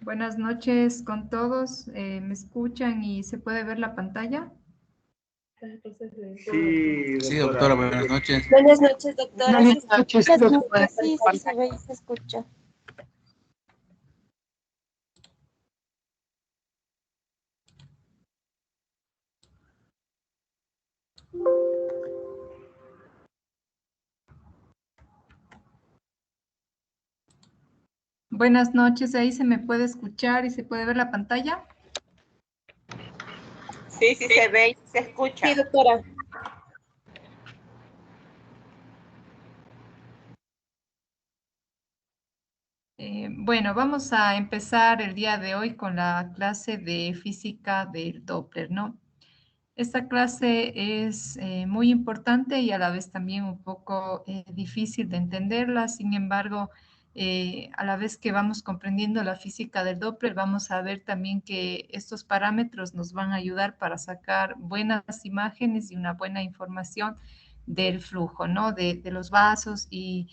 Buenas noches con todos. ¿Me escuchan y se puede ver la pantalla? Sí, doctora, buenas noches. Buenas noches, doctora. Buenas noches, Buenas doctora. noches, sí, sí, se ve y se escucha. Buenas noches, ahí se me puede escuchar y se puede ver la pantalla. Sí, sí se ve y se escucha. Sí, doctora. Bueno, vamos a empezar el día de hoy con la clase de física del Doppler, ¿no? Esta clase es muy importante y a la vez también un poco difícil de entenderla. Sin embargo, a la vez que vamos comprendiendo la física del Doppler, vamos a ver también que estos parámetros nos van a ayudar para sacar buenas imágenes y una buena información del flujo, ¿no? De los vasos y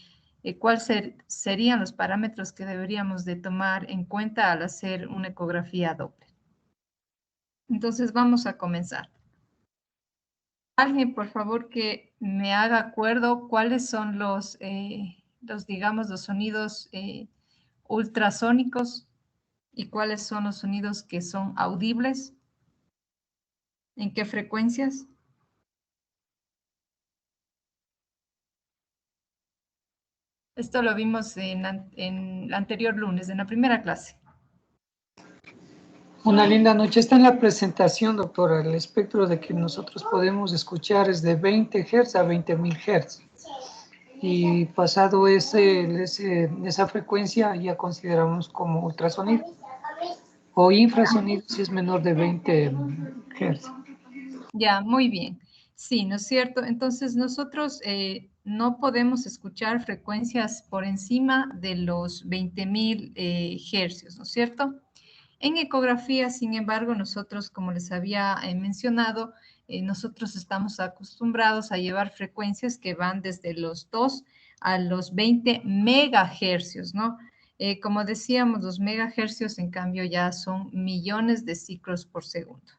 cuáles serían los parámetros que deberíamos de tomar en cuenta al hacer una ecografía Doppler. Entonces, vamos a comenzar. Alguien, por favor, que me haga acuerdo cuáles son digamos, los sonidos ultrasónicos y cuáles son los sonidos que son audibles. ¿En qué frecuencias? Esto lo vimos en el anterior lunes, en la primera clase. Una linda noche. Está en la presentación, doctora. El espectro de que nosotros podemos escuchar es de 20 Hz a 20.000 Hz. Y pasado esa frecuencia ya consideramos como ultrasonido o infrasonido si es menor de 20 Hz. Ya, muy bien. Sí, ¿no es cierto? Entonces nosotros no podemos escuchar frecuencias por encima de los 20.000 hercios, ¿no es cierto? En ecografía, sin embargo, nosotros, como les había mencionado, nosotros estamos acostumbrados a llevar frecuencias que van desde los 2 a los 20 megahercios, ¿no? Como decíamos, los megahercios, en cambio, ya son millones de ciclos por segundo.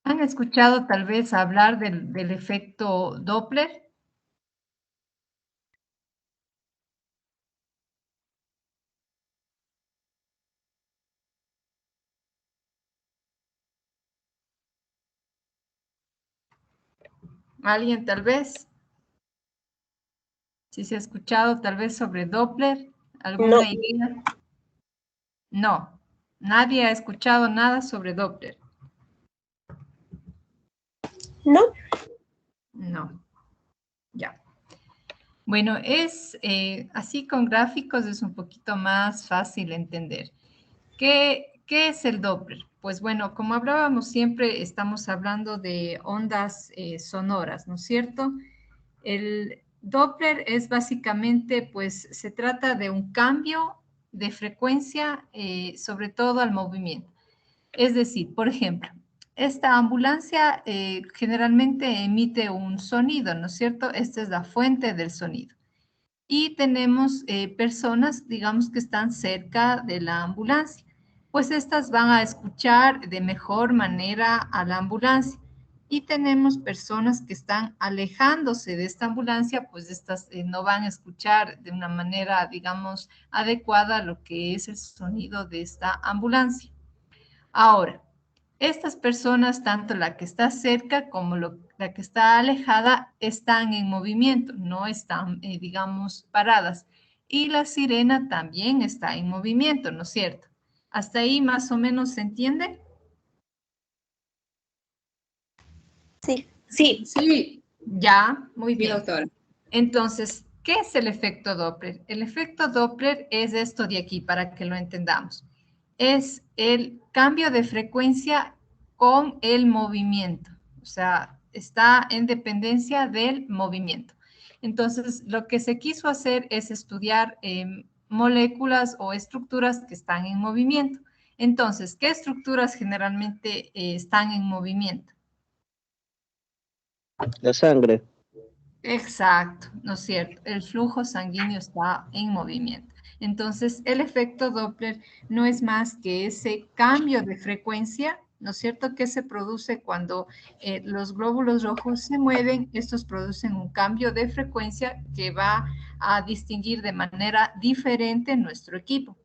¿Han escuchado tal vez hablar del efecto Doppler? ¿Alguien tal vez? Si se ha escuchado tal vez sobre Doppler, ¿alguna No. idea? No, nadie ha escuchado nada sobre Doppler. No. No, ya. Bueno, así con gráficos es un poquito más fácil entender. ¿Qué es el Doppler? Pues bueno, como hablábamos siempre, estamos hablando de ondas sonoras, ¿no es cierto? El Doppler es básicamente, pues se trata de un cambio de frecuencia, sobre todo al movimiento. Es decir, por ejemplo, esta ambulancia generalmente emite un sonido, ¿no es cierto? Esta es la fuente del sonido. Y tenemos personas, digamos, que están cerca de la ambulancia. Pues estas van a escuchar de mejor manera a la ambulancia. Y tenemos personas que están alejándose de esta ambulancia, pues estas no van a escuchar de una manera, digamos, adecuada lo que es el sonido de esta ambulancia. Ahora, estas personas, tanto la que está cerca como la que está alejada, están en movimiento, no están, digamos, paradas. Y la sirena también está en movimiento, ¿no es cierto? ¿Hasta ahí más o menos se entiende? Sí. Sí, Ya, muy bien. doctora. Entonces, ¿qué es el efecto Doppler? El efecto Doppler es esto de aquí, para que lo entendamos. Es el cambio de frecuencia con el movimiento. O sea, está en dependencia del movimiento. Entonces, lo que se quiso hacer es estudiar moléculas o estructuras que están en movimiento. Entonces, ¿qué estructuras generalmente están en movimiento? La sangre. Exacto, ¿no es cierto? El flujo sanguíneo está en movimiento. Entonces, el efecto Doppler no es más que ese cambio de frecuencia, ¿no es cierto?, que se produce cuando los glóbulos rojos se mueven. Estos producen un cambio de frecuencia que va a distinguir de manera diferente nuestro equipo.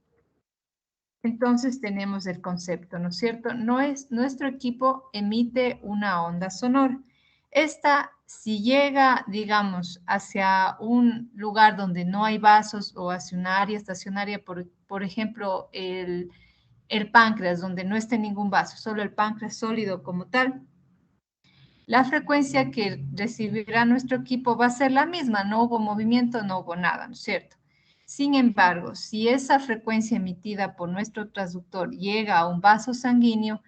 Entonces tenemos el concepto, ¿no es cierto? Nuestro equipo emite una onda sonora. Esta, si llega, digamos, hacia un lugar donde no hay vasos o hacia un área estacionaria, por ejemplo, el páncreas, donde no esté ningún vaso, solo el páncreas sólido como tal, la frecuencia que recibirá nuestro equipo va a ser la misma, no hubo movimiento, no hubo nada, ¿no es cierto? Sin embargo, si esa frecuencia emitida por nuestro transductor llega a un vaso sanguíneo,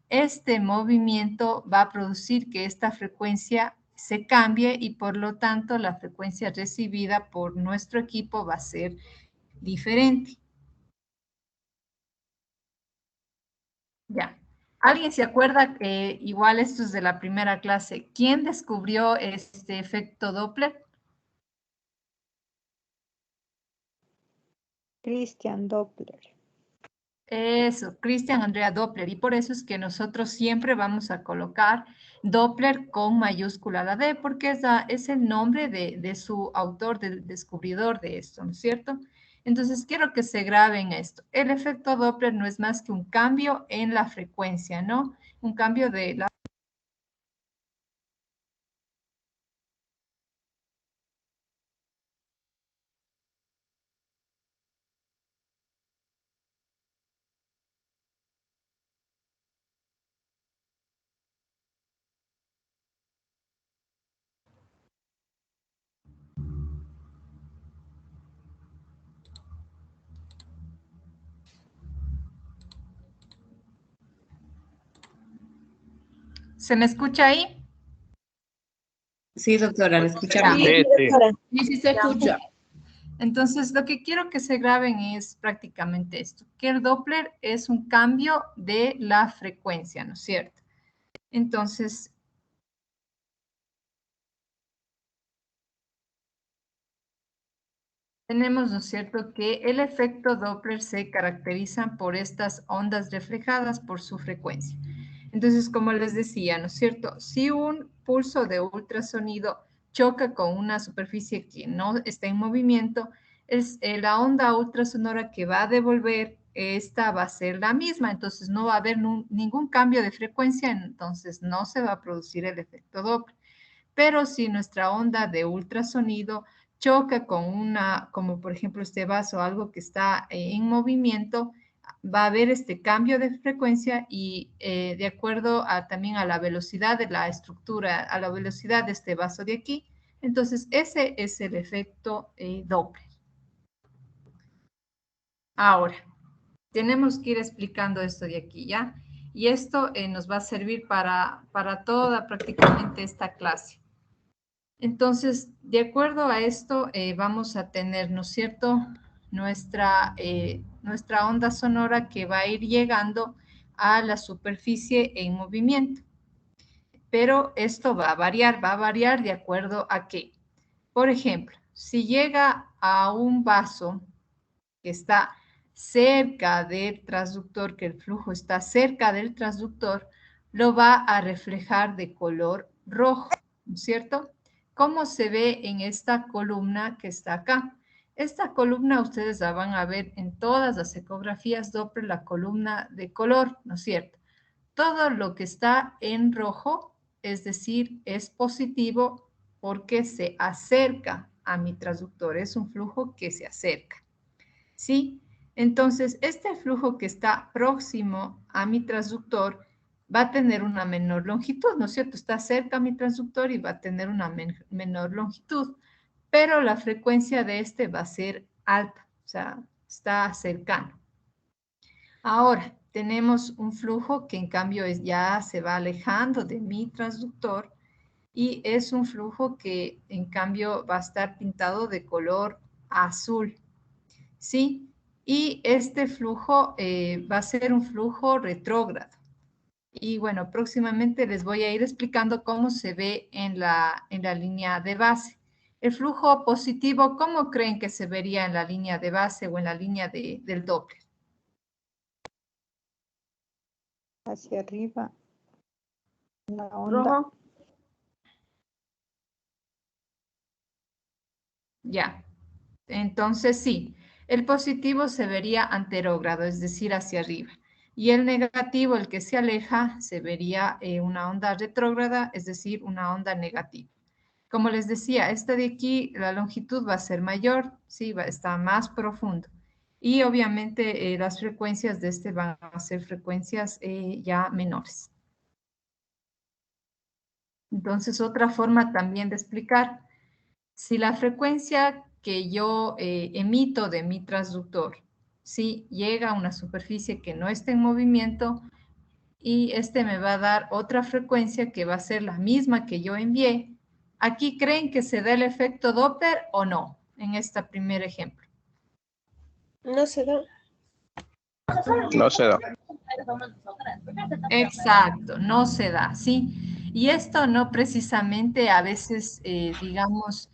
este movimiento va a producir que esta frecuencia se cambie y por lo tanto la frecuencia recibida por nuestro equipo va a ser diferente. Ya. ¿Alguien se acuerda que igual esto es de la primera clase? ¿Quién descubrió este efecto Doppler? Christian Doppler. Eso, Christian Andrea Doppler. Y por eso es que nosotros siempre vamos a colocar Doppler con mayúscula la D, porque es el nombre de su autor, del descubridor de esto, ¿no es cierto? Entonces, quiero que se graben esto. El efecto Doppler no es más que un cambio en la frecuencia, ¿no? Un cambio de la... ¿Se me escucha ahí? Sí, doctora, la escuchamos. Sí, doctora. Sí, sí se escucha. Entonces, lo que quiero que se graben es prácticamente esto, que el Doppler es un cambio de la frecuencia, ¿no es cierto? Entonces, tenemos, ¿no es cierto?, que el efecto Doppler se caracteriza por estas ondas reflejadas por su frecuencia. Entonces, como les decía, ¿no es cierto?, si un pulso de ultrasonido choca con una superficie que no está en movimiento, es la onda ultrasonora que va a devolver, esta va a ser la misma, entonces no va a haber ningún cambio de frecuencia, entonces no se va a producir el efecto Doppler. Pero si nuestra onda de ultrasonido choca con como por ejemplo este vaso, algo que está en movimiento, va a haber este cambio de frecuencia y de acuerdo también a la velocidad de la estructura, a la velocidad de este vaso de aquí, entonces ese es el efecto Doppler. Ahora, tenemos que ir explicando esto de aquí, ¿ya? Y esto nos va a servir para toda prácticamente esta clase. Entonces, de acuerdo a esto, vamos a tener, ¿no es cierto?, nuestra onda sonora que va a ir llegando a la superficie en movimiento. Pero esto va a variar de acuerdo a qué. Por ejemplo, si llega a un vaso que está cerca del transductor, que el flujo está cerca del transductor, lo va a reflejar de color rojo, ¿no es cierto? ¿Cómo se ve en esta columna que está acá? Esta columna ustedes la van a ver en todas las ecografías Doppler, la columna de color, ¿no es cierto? Todo lo que está en rojo, es decir, es positivo porque se acerca a mi transductor, es un flujo que se acerca. ¿Sí? Entonces, este flujo que está próximo a mi transductor va a tener una menor longitud, ¿no es cierto? Está cerca a mi transductor y va a tener una menor longitud, pero la frecuencia de este va a ser alta, o sea, está cercano. Ahora, tenemos un flujo que en cambio ya se va alejando de mi transductor y es un flujo que en cambio va a estar pintado de color azul. ¿Sí? Y este flujo va a ser un flujo retrógrado. Y bueno, próximamente les voy a ir explicando cómo se ve en la línea de base. El flujo positivo, ¿cómo creen que se vería en la línea de base o en la línea del Doppler? Hacia arriba. Una onda. Rojo. Ya. Entonces, sí, el positivo se vería anterógrado, es decir, hacia arriba. Y el negativo, el que se aleja, se vería una onda retrógrada, es decir, una onda negativa. Como les decía, esta de aquí, la longitud va a ser mayor, sí, está más profundo. Y obviamente las frecuencias de este van a ser frecuencias ya menores. Entonces, otra forma también de explicar, si la frecuencia que yo emito de mi transductor, sí, llega a una superficie que no está en movimiento, y este me va a dar otra frecuencia que va a ser la misma que yo envié. ¿Aquí creen que se da el efecto Doppler o no? En este primer ejemplo. No se da. No se da. Exacto, no se da, ¿sí? Y esto no precisamente a veces, digamos,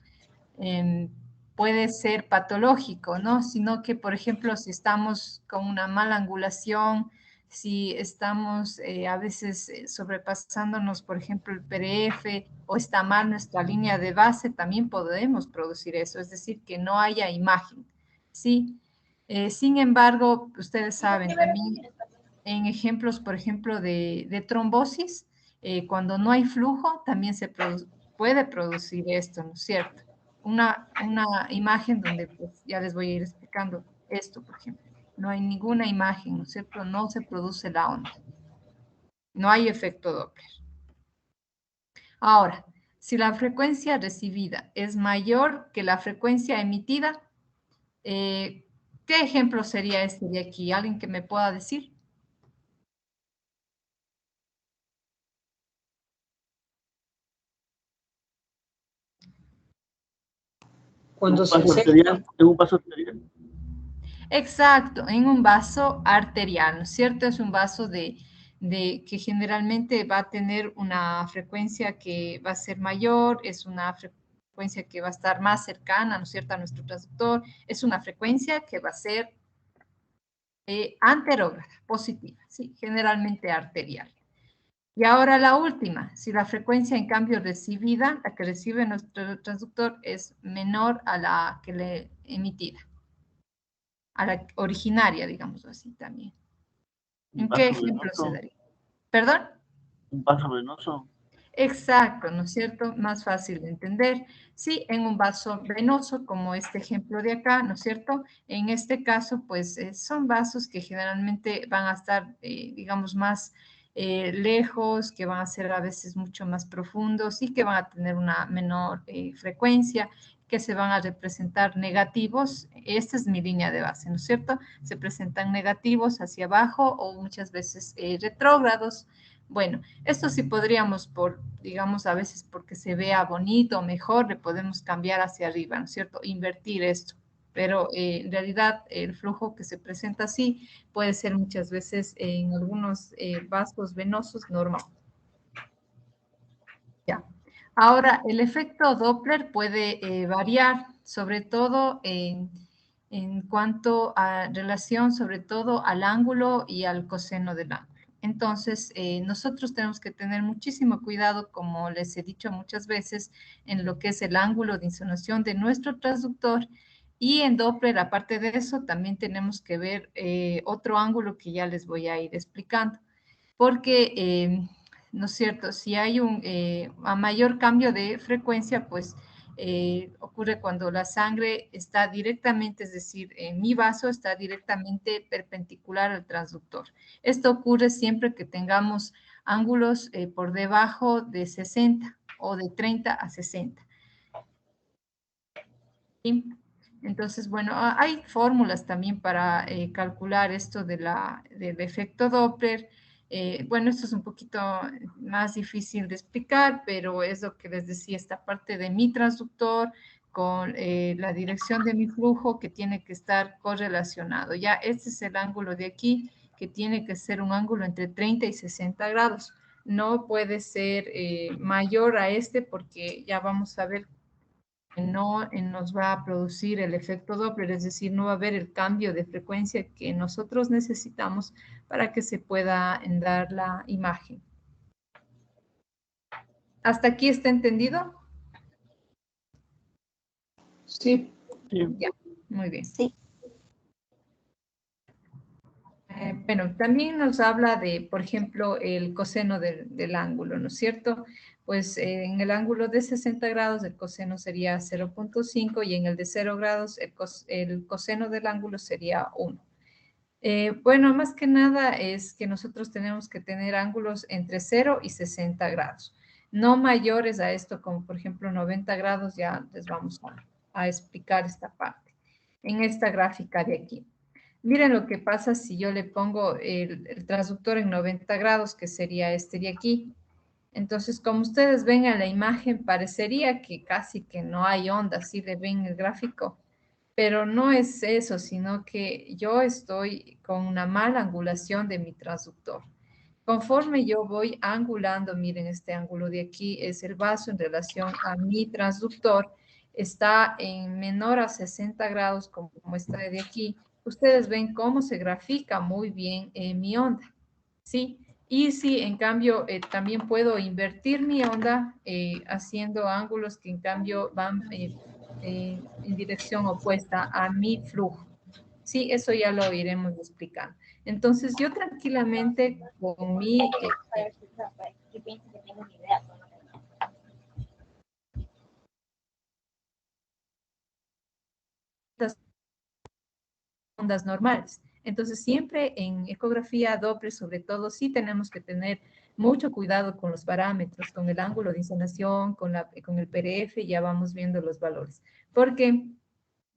puede ser patológico, ¿no? Sino que, por ejemplo, si estamos con una mala angulación, si estamos a veces sobrepasándonos, por ejemplo, el PRF o está mal nuestra línea de base, también podemos producir eso, es decir, que no haya imagen, ¿sí? Sin embargo, ustedes saben también en ejemplos, por ejemplo, de trombosis, cuando no hay flujo, también se puede producir esto, ¿no es cierto? Una imagen donde pues, ya les voy a ir explicando esto, por ejemplo. No hay ninguna imagen, ¿no es cierto? No se produce la onda. No hay efecto Doppler. Ahora, si la frecuencia recibida es mayor que la frecuencia emitida, ¿qué ejemplo sería este de aquí? ¿Alguien que me pueda decir? Cuando se seca, En un vaso arterial. Exacto, en un vaso arterial, ¿no es cierto? Es un vaso que generalmente va a tener una frecuencia que va a ser mayor, es una frecuencia que va a estar más cercana, ¿no es cierto?, a nuestro transductor, es una frecuencia que va a ser anterógrada, positiva, ¿sí? Generalmente arterial. Y ahora la última, si la frecuencia en cambio recibida, la que recibe nuestro transductor, es menor a la que le emitida, a la originaria, digamos así también. ¿En qué ejemplo se daría? ¿Perdón? Un vaso venoso. Exacto, ¿no es cierto? Más fácil de entender. Sí, en un vaso venoso, como este ejemplo de acá, ¿no es cierto? En este caso, pues son vasos que generalmente van a estar, digamos, más lejos, que van a ser a veces mucho más profundos y que van a tener una menor frecuencia, que se van a representar negativos. Esta es mi línea de base, ¿no es cierto? Se presentan negativos hacia abajo o muchas veces retrógrados. Bueno, esto sí podríamos, digamos, a veces porque se vea bonito o mejor, le podemos cambiar hacia arriba, ¿no es cierto? Invertir esto. Pero en realidad el flujo que se presenta así puede ser muchas veces en algunos vasos venosos normal. Ya. Ahora, el efecto Doppler puede variar, sobre todo en cuanto a relación, sobre todo al ángulo y al coseno del ángulo. Entonces, nosotros tenemos que tener muchísimo cuidado, como les he dicho muchas veces, en lo que es el ángulo de insolación de nuestro transductor. Y en Doppler, aparte de eso, también tenemos que ver otro ángulo que ya les voy a ir explicando. Porque, ¿no es cierto? Si hay a mayor cambio de frecuencia, pues ocurre cuando la sangre está directamente, es decir, en mi vaso está directamente perpendicular al transductor. Esto ocurre siempre que tengamos ángulos por debajo de 60 o de 30 a 60. ¿Sí? Entonces, bueno, hay fórmulas también para calcular esto del efecto Doppler. Bueno, esto es un poquito más difícil de explicar, pero es lo que les decía, esta parte de mi transductor con la dirección de mi flujo que tiene que estar correlacionado. Ya este es el ángulo de aquí, que tiene que ser un ángulo entre 30 y 60 grados. No puede ser mayor a este porque ya vamos a ver no nos va a producir el efecto Doppler, es decir, no va a haber el cambio de frecuencia que nosotros necesitamos para que se pueda dar la imagen. ¿Hasta aquí está entendido? Sí. Ya, muy bien. Sí. Bueno, también nos habla de, por ejemplo, el coseno del ángulo, ¿no es cierto? Pues en el ángulo de 60 grados el coseno sería 0.5 y en el de 0 grados el coseno del ángulo sería 1. Bueno, más que nada es que nosotros tenemos que tener ángulos entre 0 y 60 grados, no mayores a esto, como por ejemplo 90 grados, ya les vamos a explicar esta parte en esta gráfica de aquí. Miren lo que pasa si yo le pongo el transductor en 90 grados, que sería este de aquí. Entonces, como ustedes ven en la imagen, parecería que casi que no hay ondas, si le ven el gráfico. Pero no es eso, sino que yo estoy con una mala angulación de mi transductor. Conforme yo voy angulando, miren este ángulo de aquí, es el vaso en relación a mi transductor, está en menor a 60 grados, como esta de aquí. Ustedes ven cómo se grafica muy bien mi onda, ¿sí? Y si en cambio también puedo invertir mi onda haciendo ángulos que en cambio van en dirección opuesta a mi flujo. Sí, eso ya lo iremos explicando. Entonces, yo tranquilamente con mi ondas normales. Entonces, siempre en ecografía Doppler, sobre todo, sí tenemos que tener mucho cuidado con los parámetros, con el ángulo de insolación, con el PRF, ya vamos viendo los valores. Porque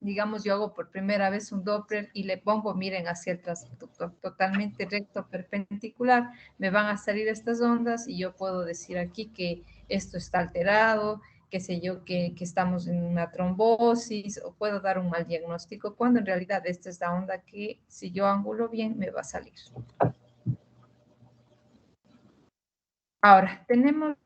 digamos, yo hago por primera vez un Doppler y le pongo, miren, hacia el transductor, totalmente recto, perpendicular, me van a salir estas ondas y yo puedo decir aquí que esto está alterado, qué sé yo, que estamos en una trombosis, o puedo dar un mal diagnóstico, cuando en realidad esta es la onda que si yo angulo bien me va a salir. Ahora, tenemos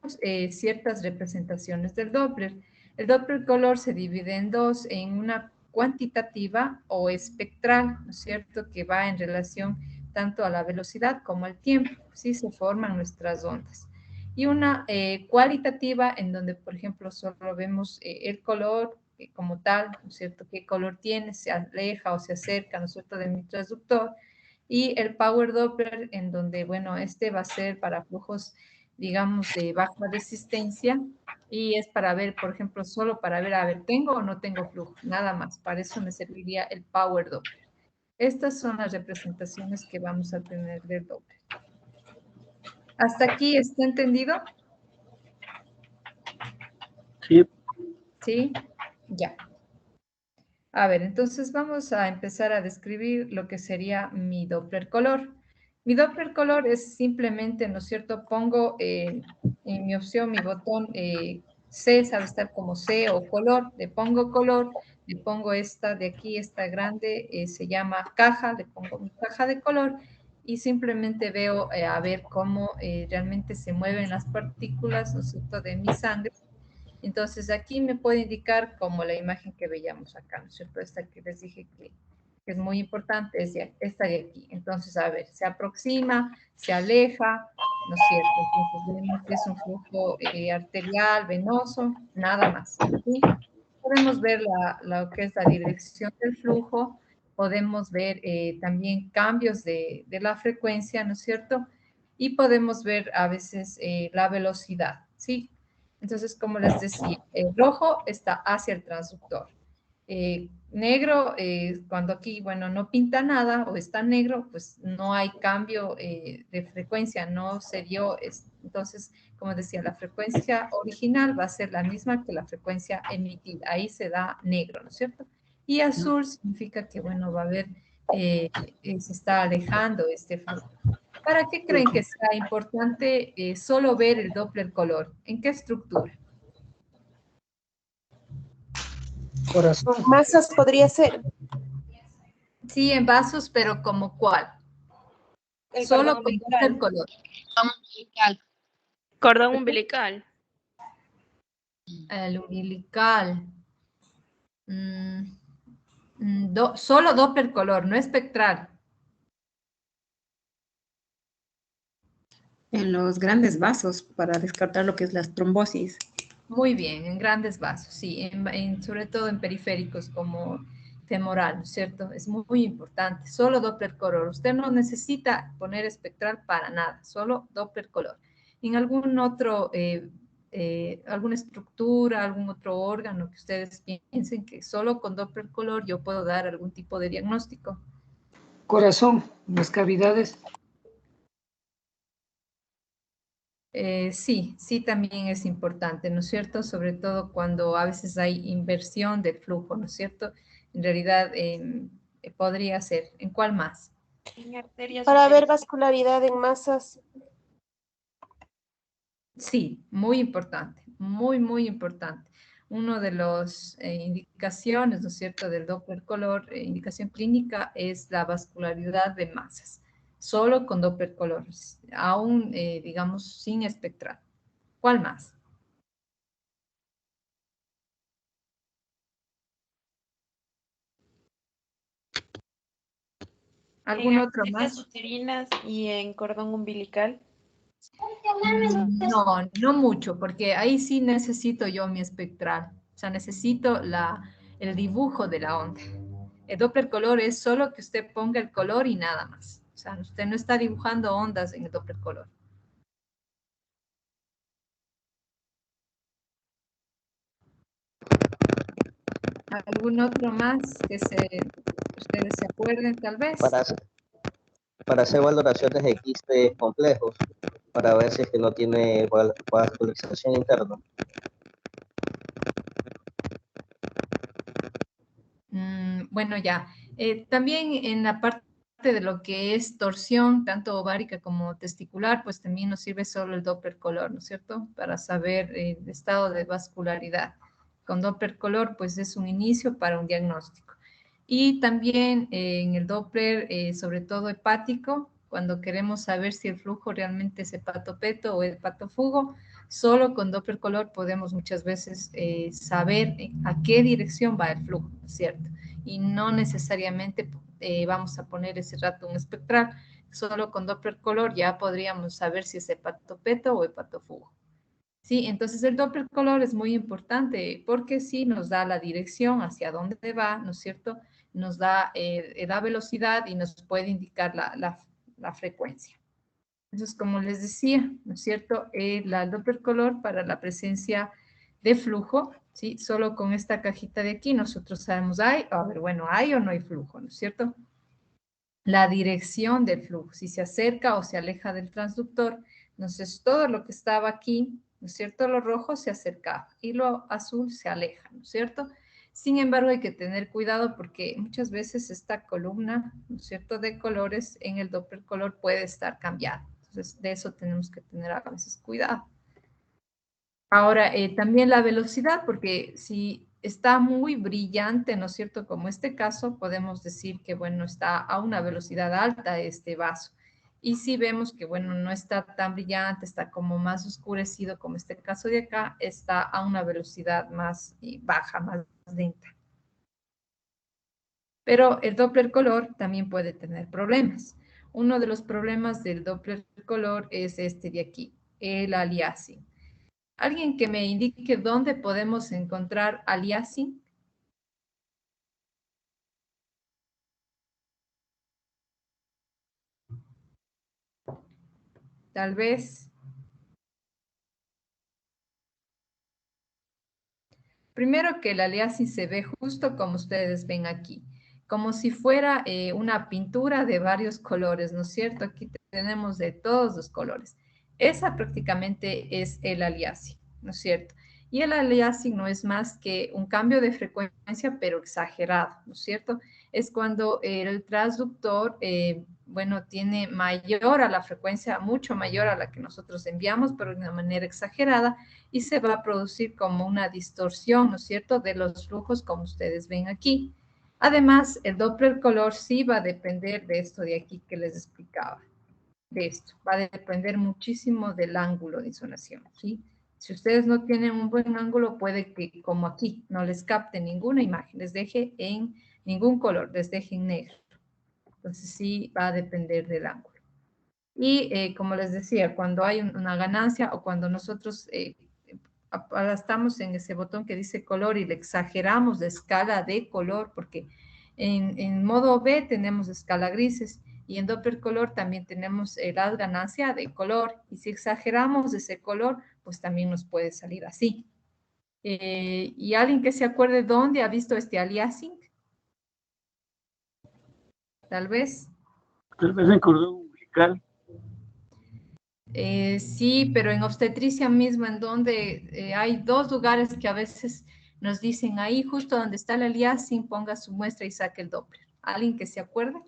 ciertas representaciones del Doppler. El Doppler color se divide en dos, en una cuantitativa o espectral, ¿no es cierto?, que va en relación tanto a la velocidad como al tiempo, ¿sí? Se forman nuestras ondas. Y una cualitativa en donde, por ejemplo, solo vemos el color como tal, ¿no es cierto?, qué color tiene, se aleja o se acerca, ¿no es cierto?, de mi transductor. Y el Power Doppler en donde, bueno, este va a ser para flujos digamos, de baja resistencia y es para ver, por ejemplo, solo para ver, a ver, ¿tengo o no tengo flujo? Nada más, para eso me serviría el Power Doppler. Estas son las representaciones que vamos a tener del Doppler. ¿Hasta aquí está entendido? Sí. ¿Sí? Ya. A ver, entonces vamos a empezar a describir lo que sería mi Doppler color. Mi Doppler color es simplemente, ¿no es cierto? Pongo en mi opción, mi botón C, sabe estar como C o color, le pongo esta de aquí, esta grande, se llama caja, le pongo mi caja de color y simplemente veo a ver cómo realmente se mueven las partículas, ¿no es cierto?, de mi sangre. Entonces aquí me puede indicar como la imagen que veíamos acá, ¿no es cierto? Esta que les dije que es muy importante, es esta de aquí. Entonces, a ver, se aproxima, se aleja, ¿no es cierto? Entonces vemos que es un flujo arterial, venoso, nada más. ¿Sí? Podemos ver lo que es la dirección del flujo, podemos ver también cambios de la frecuencia, ¿no es cierto? Y podemos ver a veces la velocidad, ¿sí? Entonces, como les decía, el rojo está hacia el transductor. Negro, cuando aquí, bueno, no pinta nada o está negro, pues no hay cambio de frecuencia, no se dio. Entonces, como decía, la frecuencia original va a ser la misma que la frecuencia emitida. Ahí se da negro, ¿no es cierto? Y azul significa que, bueno, va a haber, se está alejando este flujo. ¿Para qué creen que sea importante solo ver el Doppler color? ¿En qué estructura? Corazón. Masas podría ser. Sí, en vasos, pero ¿como cuál? El Solo cordón con umbilical. el color. Cordón umbilical. El umbilical. Solo Doppler color, no espectral. En los grandes vasos para descartar lo que es las trombosis. Muy bien, en grandes vasos, sí, sobre todo en periféricos como femoral, ¿no es cierto? Es muy importante, solo Doppler color. Usted no necesita poner espectral para nada, solo Doppler color. En algún otro, alguna estructura, algún otro órgano que ustedes piensen que solo con Doppler color yo puedo dar algún tipo de diagnóstico. Corazón, las cavidades. Sí, sí también es importante, ¿no es cierto? Sobre todo cuando a veces hay inversión del flujo, ¿no es cierto? En realidad podría ser. ¿En cuál más? Para ver vascularidad en masas. Sí, muy importante, muy, muy importante. Uno de las indicaciones, ¿no es cierto?, del Doppler color, indicación clínica, es la vascularidad de masas, solo con Doppler color, aún, digamos, sin espectral. ¿Cuál más? ¿Algún otro más? Uterinas y en cordón umbilical. No, no mucho, porque ahí sí necesito yo mi espectral. O sea, necesito el dibujo de la onda. El Doppler color es solo que usted ponga el color y nada más. O sea, usted no está dibujando ondas en el Doppler color. ¿Algún otro más que ustedes se acuerden tal vez? Para hacer valoraciones de quistes complejos, para ver si es que no tiene vascularización interna. Bueno, ya. También en la parte de lo que es torsión, tanto ovárica como testicular, pues también nos sirve solo el Doppler color, ¿no es cierto? Para saber el estado de vascularidad. Con Doppler color, pues es un inicio para un diagnóstico. Y también en el Doppler, sobre todo hepático, cuando queremos saber si el flujo realmente es hepatopeto o hepatofugo, solo con Doppler color podemos muchas veces saber a qué dirección va el flujo, ¿cierto? Y no necesariamente vamos a poner ese rato un espectral, solo con Doppler color ya podríamos saber si es hepatopeto o hepatofugo. Sí, entonces el Doppler color es muy importante porque sí nos da la dirección hacia dónde va, ¿no es cierto? Nos da la velocidad y nos puede indicar la frecuencia. Eso es como les decía, ¿no es cierto? El Doppler color para la presencia de flujo, ¿sí? Solo con esta cajita de aquí nosotros sabemos, hay o no hay flujo, ¿no es cierto? La dirección del flujo, si se acerca o se aleja del transductor. Entonces, todo lo que estaba aquí, ¿no es cierto? Lo rojo se acercaba y lo azul se aleja, ¿no es cierto? Sin embargo, hay que tener cuidado porque muchas veces esta columna, ¿no es cierto?, de colores en el Doppler color puede estar cambiada. Entonces, de eso tenemos que tener a veces cuidado. Ahora, también la velocidad, porque si está muy brillante, ¿no es cierto? Como este caso, podemos decir que, bueno, está a una velocidad alta este vaso. Y si vemos que, bueno, no está tan brillante, está como más oscurecido, como este caso de acá, está a una velocidad más baja, más lenta. Pero el Doppler color también puede tener problemas. Uno de los problemas del Doppler color es este de aquí, el aliasing. ¿Alguien que me indique dónde podemos encontrar aliasing? Tal vez. Primero que el aliasing se ve justo como ustedes ven aquí, como si fuera una pintura de varios colores, ¿no es cierto? Aquí tenemos de todos los colores. Esa prácticamente es el aliasing, ¿no es cierto? Y el aliasing no es más que un cambio de frecuencia, pero exagerado, ¿no es cierto? Es cuando el transductor, bueno, tiene mayor a la frecuencia, mucho mayor a la que nosotros enviamos, pero de una manera exagerada, y se va a producir como una distorsión, ¿no es cierto?, de los flujos como ustedes ven aquí. Además, el Doppler color sí va a depender de esto de aquí que les explicaba, de esto. Va a depender muchísimo del ángulo de insolación, ¿sí? Si ustedes no tienen un buen ángulo, puede que, como aquí, no les capte ninguna imagen, les deje en ningún color, les deje en negro. Entonces sí va a depender del ángulo. Y como les decía, cuando hay una ganancia o cuando nosotros aplastamos en ese botón que dice color y le exageramos la escala de color, porque en modo B tenemos escala grises y en Doppler color también tenemos la ganancia de color. Y si exageramos ese color, pues también nos puede salir así. ¿Y alguien que se acuerde dónde ha visto este aliasing? Tal vez. Tal vez en cordón umbilical. Sí, pero en obstetricia misma, en donde hay dos lugares que a veces nos dicen ahí, justo donde está el aliasing, ponga su muestra y saque el Doppler. ¿Alguien que se acuerde?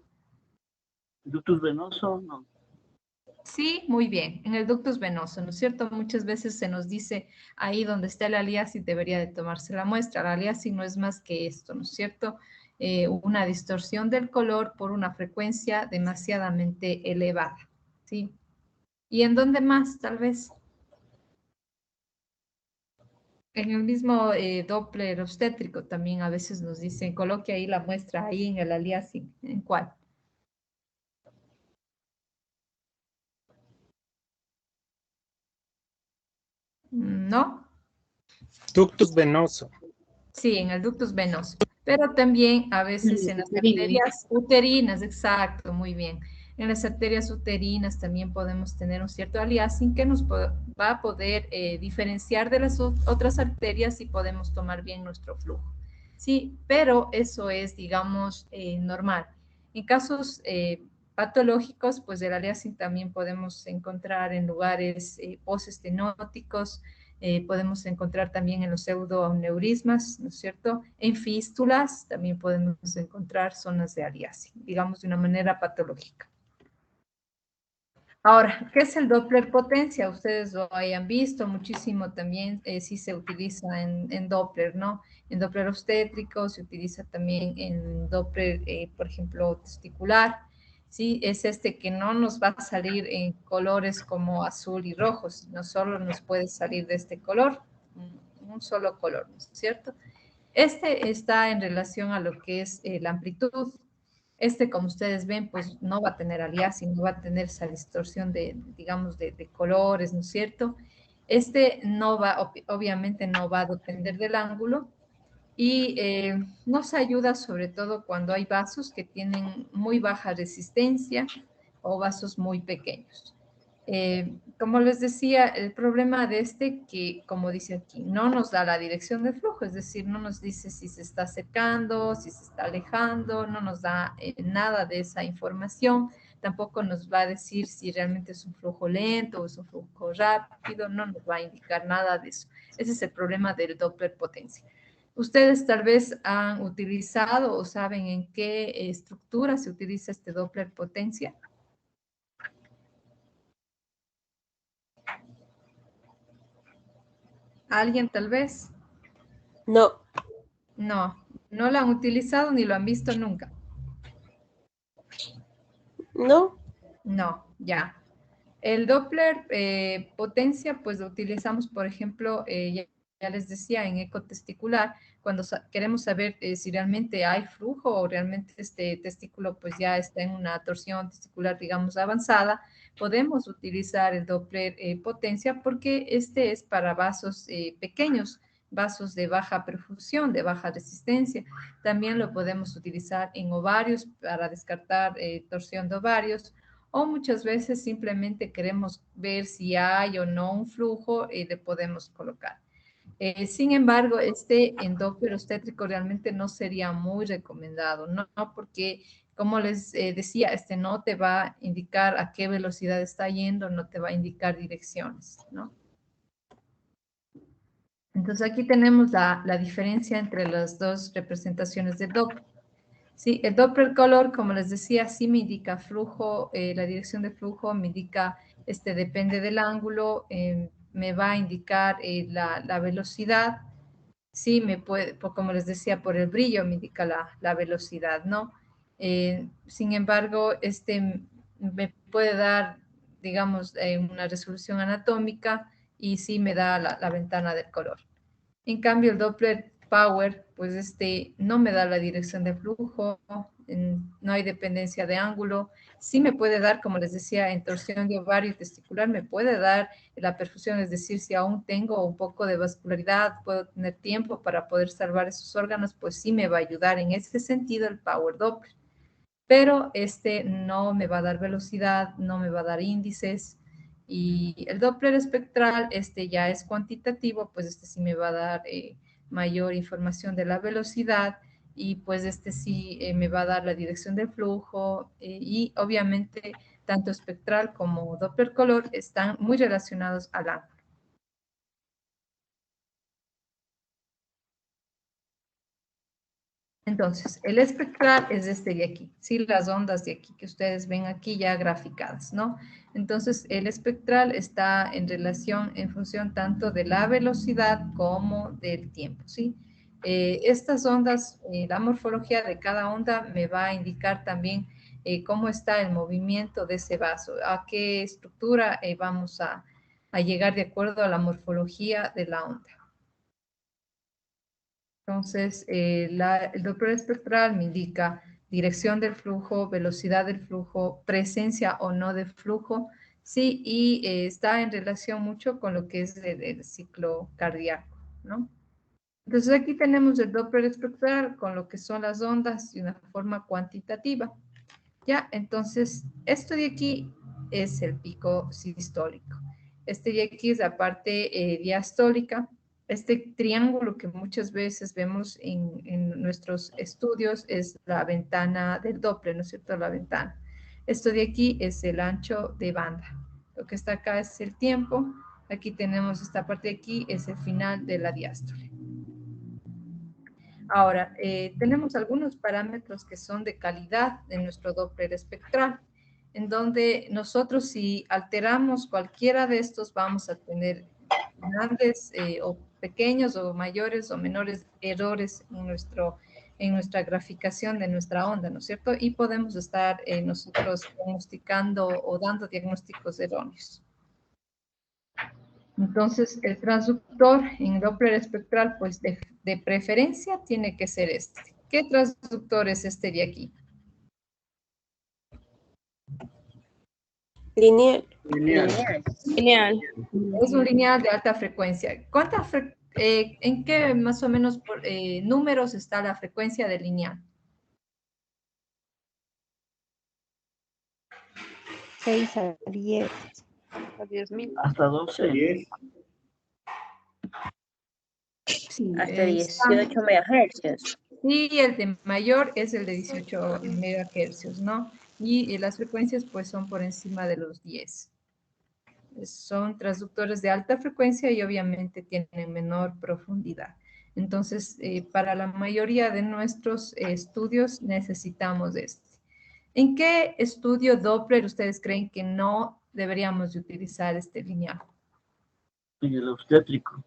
Ductus venoso, no. Sí, muy bien, en el ductus venoso, ¿no es cierto? Muchas veces se nos dice ahí donde está el aliasing debería de tomarse la muestra. El aliasing no es más que esto, ¿no es cierto? Una distorsión del color por una frecuencia demasiadamente elevada, ¿sí? ¿Y en dónde más, tal vez? En el mismo Doppler obstétrico también a veces nos dicen, coloque ahí la muestra, ahí en el aliasing. ¿En cuál? ¿No? Ductus venoso. Sí, en el ductus venoso. Pero también a veces en las arterias uterinas, exacto, muy bien. En las arterias uterinas también podemos tener un cierto aliasing que nos va a poder diferenciar de las otras arterias y podemos tomar bien nuestro flujo. Sí, pero eso es, digamos, normal. En casos patológicos, pues el aliasing también podemos encontrar en lugares postestenóticos, podemos encontrar también en los pseudoaneurismas, ¿no es cierto? En fístulas también podemos encontrar zonas de aliasing, digamos de una manera patológica. Ahora, ¿qué es el Doppler potencia? Ustedes lo hayan visto muchísimo también, sí se utiliza en Doppler, ¿no? En Doppler obstétrico se utiliza también en Doppler, por ejemplo, testicular. Sí, es este que no nos va a salir en colores como azul y rojo, sino solo nos puede salir de este color, un solo color, ¿no es cierto? Este está en relación a lo que es la amplitud. Este, como ustedes ven, pues no va a tener aliasing, no va a tener esa distorsión de, digamos, de colores, ¿no es cierto? Este no va, obviamente no va a depender del ángulo y nos ayuda sobre todo cuando hay vasos que tienen muy baja resistencia o vasos muy pequeños. Como les decía, el problema de este que, como dice aquí, no nos da la dirección de flujo, es decir, no nos dice si se está acercando, si se está alejando, no nos da nada de esa información, tampoco nos va a decir si realmente es un flujo lento o es un flujo rápido, no nos va a indicar nada de eso. Ese es el problema del Doppler potencia. Ustedes tal vez han utilizado o saben en qué estructura se utiliza este Doppler potencia. ¿Alguien tal vez? No, No, no lo han utilizado ni lo han visto nunca. no, No, ya. El Doppler potencia, pues lo utilizamos, por ejemplo, ya les decía, en eco testicular, cuando queremos saber si realmente hay flujo o realmente este testículo pues ya está en una torsión testicular, digamos, avanzada, podemos utilizar el Doppler potencia porque este es para vasos pequeños, vasos de baja perfusión, de baja resistencia. También lo podemos utilizar en ovarios para descartar torsión de ovarios o muchas veces simplemente queremos ver si hay o no un flujo y le podemos colocar. Sin embargo, este en Doppler obstétrico realmente no sería muy recomendado, no porque, como les decía, este no te va a indicar a qué velocidad está yendo, no te va a indicar direcciones, ¿no? Entonces aquí tenemos la diferencia entre las dos representaciones de Doppler. Sí, el Doppler color, como les decía, sí me indica flujo, la dirección de flujo me indica, depende del ángulo, me va a indicar la velocidad, sí, me puede, como les decía, por el brillo me indica la velocidad, ¿no? Sin embargo, me puede dar, digamos, una resolución anatómica y sí me da la ventana del color. En cambio, el Doppler Power, pues no me da la dirección de flujo, no hay dependencia de ángulo. Sí me puede dar, como les decía, en torsión de ovario y testicular, me puede dar la perfusión, es decir, si aún tengo un poco de vascularidad, puedo tener tiempo para poder salvar esos órganos, pues sí me va a ayudar en ese sentido el Power Doppler. Pero no me va a dar velocidad, no me va a dar índices. Y el Doppler espectral, ya es cuantitativo, pues sí me va a dar mayor información de la velocidad y pues sí me va a dar la dirección del flujo y obviamente tanto espectral como Doppler color están muy relacionados al ángulo. Entonces, el espectral es este de aquí, ¿sí? Las ondas de aquí que ustedes ven aquí ya graficadas, ¿no? Entonces, el espectral está en relación, en función tanto de la velocidad como del tiempo, ¿sí? Estas ondas, la morfología de cada onda me va a indicar también cómo está el movimiento de ese vaso, a qué estructura vamos a llegar de acuerdo a la morfología de la onda. Entonces, el Doppler espectral me indica dirección del flujo, velocidad del flujo, presencia o no de flujo, sí, y está en relación mucho con lo que es el ciclo cardíaco, ¿no? Entonces, aquí tenemos el Doppler espectral con lo que son las ondas de una forma cuantitativa. Ya, entonces, esto de aquí es el pico sistólico. Este de aquí es la parte diastólica. Este triángulo que muchas veces vemos en nuestros estudios es la ventana del Doppler, ¿no es cierto? La ventana. Esto de aquí es el ancho de banda. Lo que está acá es el tiempo. Aquí tenemos esta parte de aquí, es el final de la diástole. Ahora, tenemos algunos parámetros que son de calidad de nuestro Doppler espectral, en donde nosotros si alteramos cualquiera de estos vamos a tener grandes o pequeños o mayores o menores errores en nuestra graficación de nuestra onda, ¿no es cierto? Y podemos estar nosotros diagnosticando o dando diagnósticos erróneos. Entonces, el transductor en Doppler espectral, pues de preferencia tiene que ser este. ¿Qué transductor es este de aquí? Lineal. Lineal. Es un lineal de alta frecuencia. ¿En qué más o menos números está la frecuencia del lineal? 6 a 10. A 10.000. Hasta 12. Sí, Hasta 18 megahercios. Y el de mayor es el de 18 megahercios, ¿no? Y las frecuencias pues son por encima de los 10. Son transductores de alta frecuencia y obviamente tienen menor profundidad. Entonces, para la mayoría de nuestros estudios necesitamos este. ¿En qué estudio Doppler ustedes creen que no deberíamos de utilizar este lineal? En el obstétrico.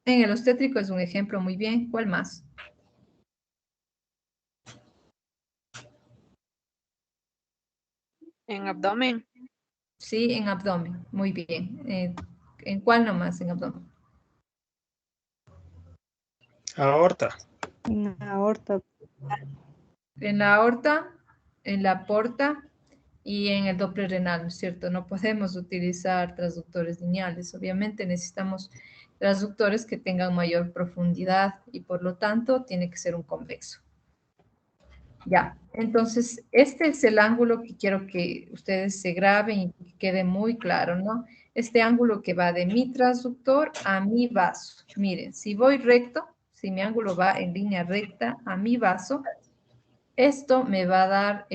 En el obstétrico es un ejemplo muy bien. ¿Cuál más? En abdomen. Sí, en abdomen. Muy bien. ¿En cuál nomás? En abdomen. Aorta. En aorta. En la aorta, en la porta y en el Doppler renal, ¿no es cierto? No podemos utilizar transductores lineales. Obviamente necesitamos transductores que tengan mayor profundidad y por lo tanto tiene que ser un convexo. Ya, entonces este es el ángulo que quiero que ustedes se graben y que quede muy claro, ¿no? Este ángulo que va de mi transductor a mi vaso. Miren, si voy recto, si mi ángulo va en línea recta a mi vaso, esto me va a dar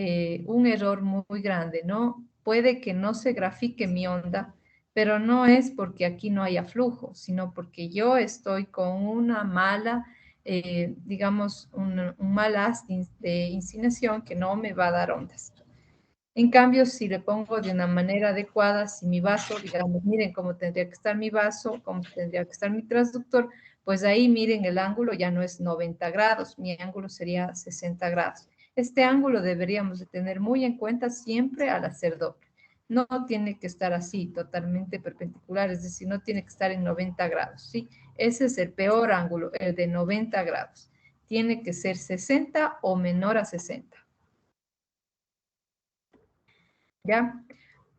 un error muy grande, ¿no? Puede que no se grafique mi onda, pero no es porque aquí no haya flujo, sino porque yo estoy con una mala, digamos, un mal haz de inclinación que no me va a dar ondas. En cambio, si le pongo de una manera adecuada, si mi vaso, digamos, miren cómo tendría que estar mi vaso, cómo tendría que estar mi transductor, pues ahí miren el ángulo ya no es 90 grados, mi ángulo sería 60 grados. Este ángulo deberíamos de tener muy en cuenta siempre al hacer Doppler. no tiene que estar así, totalmente perpendicular, es decir, no tiene que estar en 90 grados, ¿sí? Ese es el peor ángulo, el de 90 grados. Tiene que ser 60 o menor a 60. ¿Ya?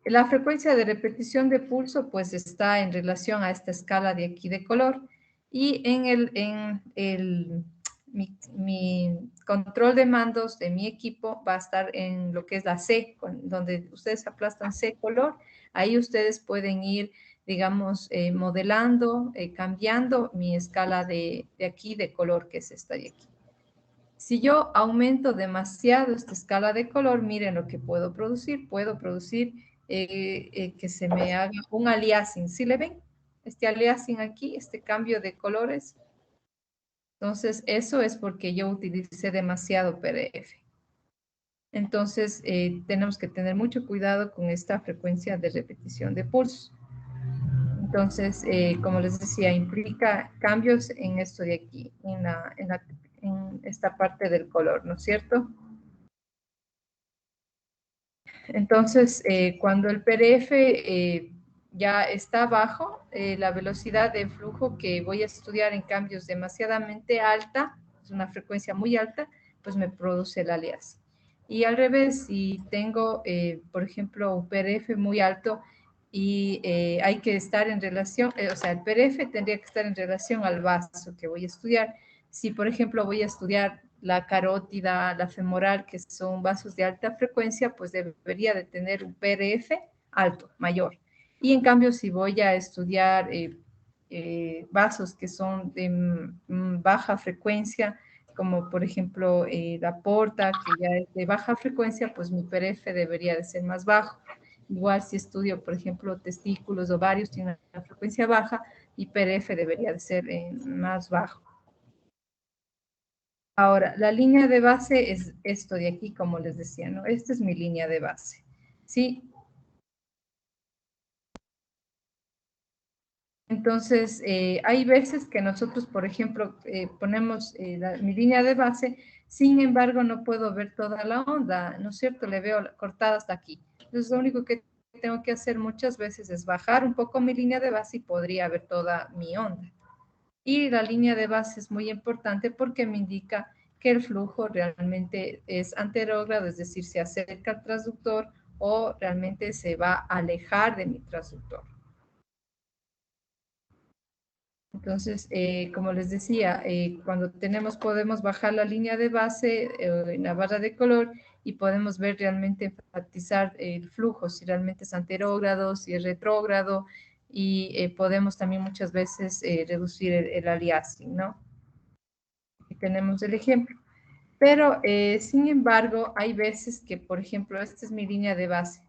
La frecuencia de repetición de pulso, pues, está en relación a esta escala de aquí de color. Y mi control de mandos de mi equipo va a estar en lo que es la C, donde ustedes aplastan C color. Ahí ustedes pueden ir, digamos, modelando, cambiando mi escala de aquí de color, que es esta de aquí. Si yo aumento demasiado esta escala de color, miren lo que puedo producir. Puedo producir que se me haga un aliasing. ¿Sí le ven? Este aliasing aquí, este cambio de colores. Entonces, eso es porque yo utilicé demasiado PDF. Entonces, tenemos que tener mucho cuidado con esta frecuencia de repetición de pulsos. Entonces, como les decía, implica cambios en esto de aquí, en esta parte del color, ¿no es cierto? Entonces, cuando el PDF ya está bajo, la velocidad de flujo que voy a estudiar en cambios demasiadamente alta, es una frecuencia muy alta, pues me produce el alias. Y al revés, si tengo, por ejemplo, un PDF muy alto y hay que estar en relación, o sea, el PDF tendría que estar en relación al vaso que voy a estudiar. Si, por ejemplo, voy a estudiar la carótida, la femoral, que son vasos de alta frecuencia, pues debería de tener un PRF alto, mayor. Y en cambio, si voy a estudiar vasos que son de baja frecuencia, como por ejemplo la porta, que ya es de baja frecuencia, pues mi PRF debería de ser más bajo. Igual si estudio, por ejemplo, testículos, ovarios, tiene una frecuencia baja, y PRF debería de ser más bajo. Ahora, la línea de base es esto de aquí, como les decía, ¿no? Esta es mi línea de base, ¿sí? Entonces, hay veces que nosotros, por ejemplo, ponemos mi línea de base, sin embargo, no puedo ver toda la onda, ¿no es cierto? Le veo cortada hasta aquí. Entonces, lo único que tengo que hacer muchas veces es bajar un poco mi línea de base y podría ver toda mi onda. Y la línea de base es muy importante porque me indica que el flujo realmente es anterógrado, es decir, se acerca al transductor o realmente se va a alejar de mi transductor. Entonces, como les decía, cuando podemos bajar la línea de base en la barra de color y podemos ver realmente, enfatizar el flujo, si realmente es anterógrado, si es retrógrado, y podemos también muchas veces reducir el aliasing, ¿no? Aquí tenemos el ejemplo. Pero, sin embargo, hay veces que, por ejemplo, esta es mi línea de base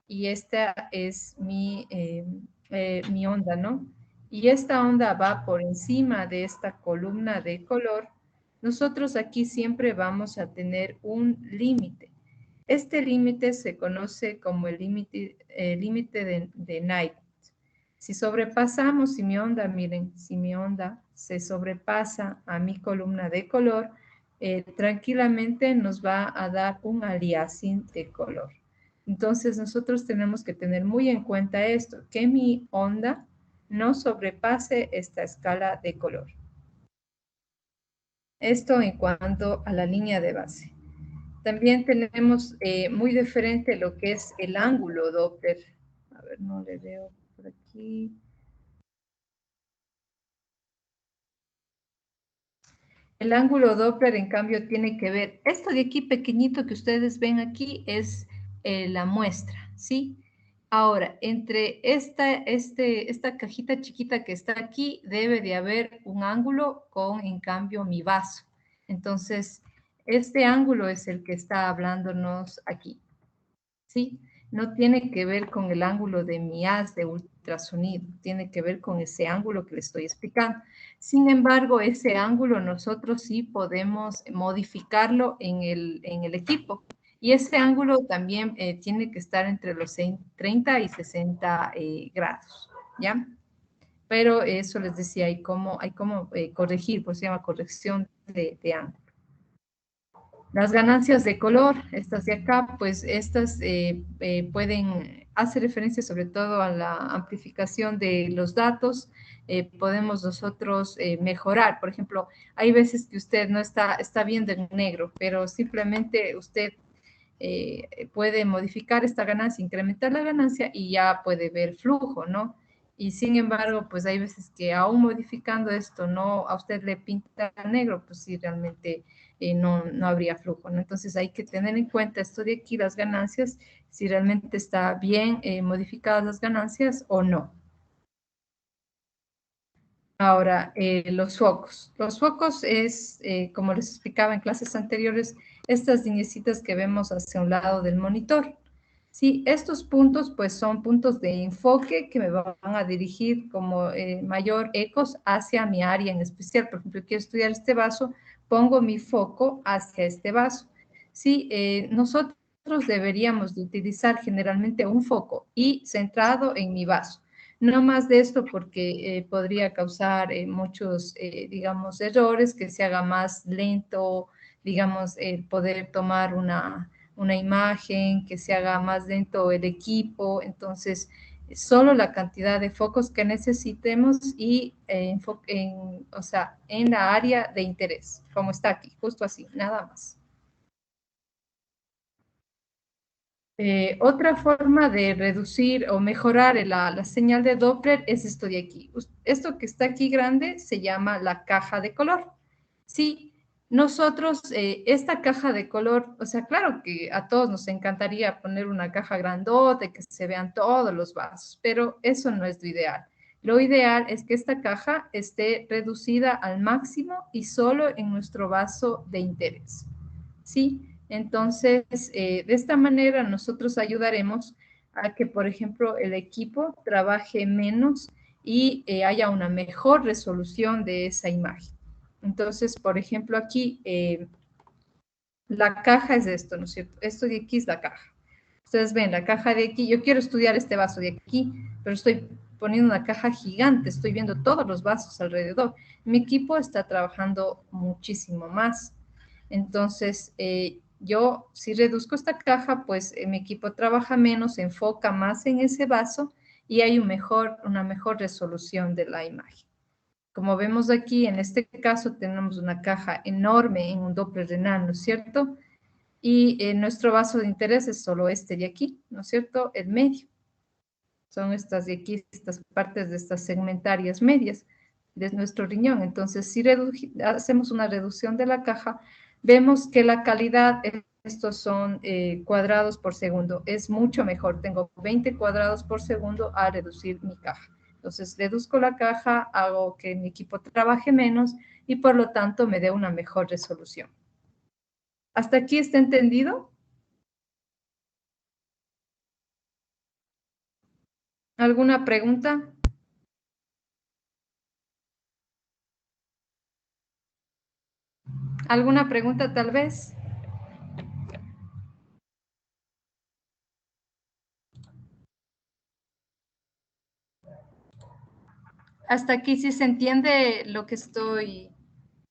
y esta es mi onda, ¿no? Y esta onda va por encima de esta columna de color. Nosotros aquí siempre vamos a tener un límite. Este límite se conoce como el límite de Knight. Si sobrepasamos, si mi onda, miren, si mi onda se sobrepasa a mi columna de color, tranquilamente nos va a dar un aliasing de color. Entonces, nosotros tenemos que tener muy en cuenta esto, que mi onda no sobrepase esta escala de color. Esto en cuanto a la línea de base. También tenemos muy diferente lo que es el ángulo Doppler. A ver, no le veo por aquí. El ángulo Doppler, en cambio, tiene que ver, esto de aquí pequeñito que ustedes ven aquí es la muestra, ¿sí? Ahora, entre esta cajita chiquita que está aquí, debe de haber un ángulo con, en cambio, mi vaso. Entonces, este ángulo es el que está hablándonos aquí, ¿sí? No tiene que ver con el ángulo de mi haz de ultrasonido, tiene que ver con ese ángulo que le estoy explicando. Sin embargo, ese ángulo nosotros sí podemos modificarlo en el equipo. Y ese ángulo también tiene que estar entre los 30 y 60 grados, ¿ya? Pero eso les decía, hay como corregir, pues se llama corrección de ángulo. Las ganancias de color, estas de acá, pues estas pueden hacer referencia sobre todo a la amplificación de los datos. Podemos nosotros mejorar. Por ejemplo, hay veces que usted no está viendo en negro, pero simplemente usted puede modificar esta ganancia, incrementar la ganancia y ya puede ver flujo, ¿no? Y sin embargo, pues hay veces que aún modificando esto, no a usted le pinta negro, pues sí, realmente no habría flujo, ¿no? Entonces hay que tener en cuenta esto de aquí, las ganancias, si realmente está bien modificadas las ganancias o no. Ahora, los focos. Los focos es, como les explicaba en clases anteriores, estas lineecitas que vemos hacia un lado del monitor. Sí, estos puntos pues son puntos de enfoque que me van a dirigir como mayor ecos hacia mi área en especial. Por ejemplo, quiero estudiar este vaso, pongo mi foco hacia este vaso. Sí, nosotros deberíamos de utilizar generalmente un foco y centrado en mi vaso. No más de esto porque podría causar muchos, digamos, errores, que se haga más lento, digamos, el poder tomar una imagen, que se haga más lento el equipo. Entonces, solo la cantidad de focos que necesitemos y o sea, en la área de interés, como está aquí, justo así, nada más. Otra forma de reducir o mejorar la señal de Doppler es esto de aquí. Esto que está aquí grande se llama la caja de color. Sí, nosotros, esta caja de color, o sea, claro que a todos nos encantaría poner una caja grandota, que se vean todos los vasos, pero eso no es lo ideal. Lo ideal es que esta caja esté reducida al máximo y solo en nuestro vaso de interés. ¿Sí? Entonces, de esta manera nosotros ayudaremos a que, por ejemplo, el equipo trabaje menos y haya una mejor resolución de esa imagen. Entonces, por ejemplo, aquí la caja es esto, ¿no es cierto? Esto de aquí es la caja. Ustedes ven, la caja de aquí, yo quiero estudiar este vaso de aquí, pero estoy poniendo una caja gigante, estoy viendo todos los vasos alrededor. Mi equipo está trabajando muchísimo más. Entonces, yo si reduzco esta caja, pues mi equipo trabaja menos, se enfoca más en ese vaso y hay una mejor resolución de la imagen. Como vemos aquí, en este caso tenemos una caja enorme en un Doppler renal, ¿no es cierto? Y nuestro vaso de interés es solo este de aquí, ¿no es cierto? El medio. Son estas de aquí, estas partes de estas segmentarias medias de nuestro riñón. Entonces, si hacemos una reducción de la caja, vemos que la calidad, estos son cuadrados por segundo, es mucho mejor. Tengo 20 cuadrados por segundo al reducir mi caja. Entonces, reduzco la caja, hago que mi equipo trabaje menos y por lo tanto me dé una mejor resolución. ¿Hasta aquí está entendido? ¿Alguna pregunta? ¿Alguna pregunta tal vez? ¿Hasta aquí sí se entiende lo que estoy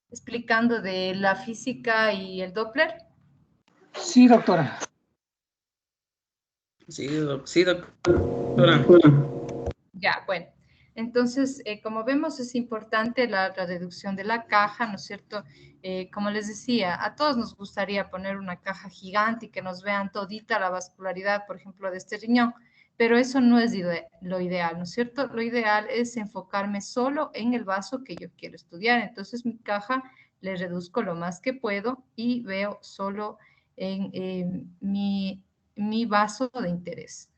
explicando de la física y el Doppler? Sí, doctora. Sí, doctora. Ya, bueno. Entonces, como vemos, es importante la reducción de la caja, ¿no es cierto? Como les decía, a todos nos gustaría poner una caja gigante y que nos vean todita la vascularidad, por ejemplo, de este riñón, pero eso no es lo ideal, ¿no es cierto? Lo ideal es enfocarme solo en el vaso que yo quiero estudiar. Entonces, mi caja le reduzco lo más que puedo y veo solo en mi vaso de interés.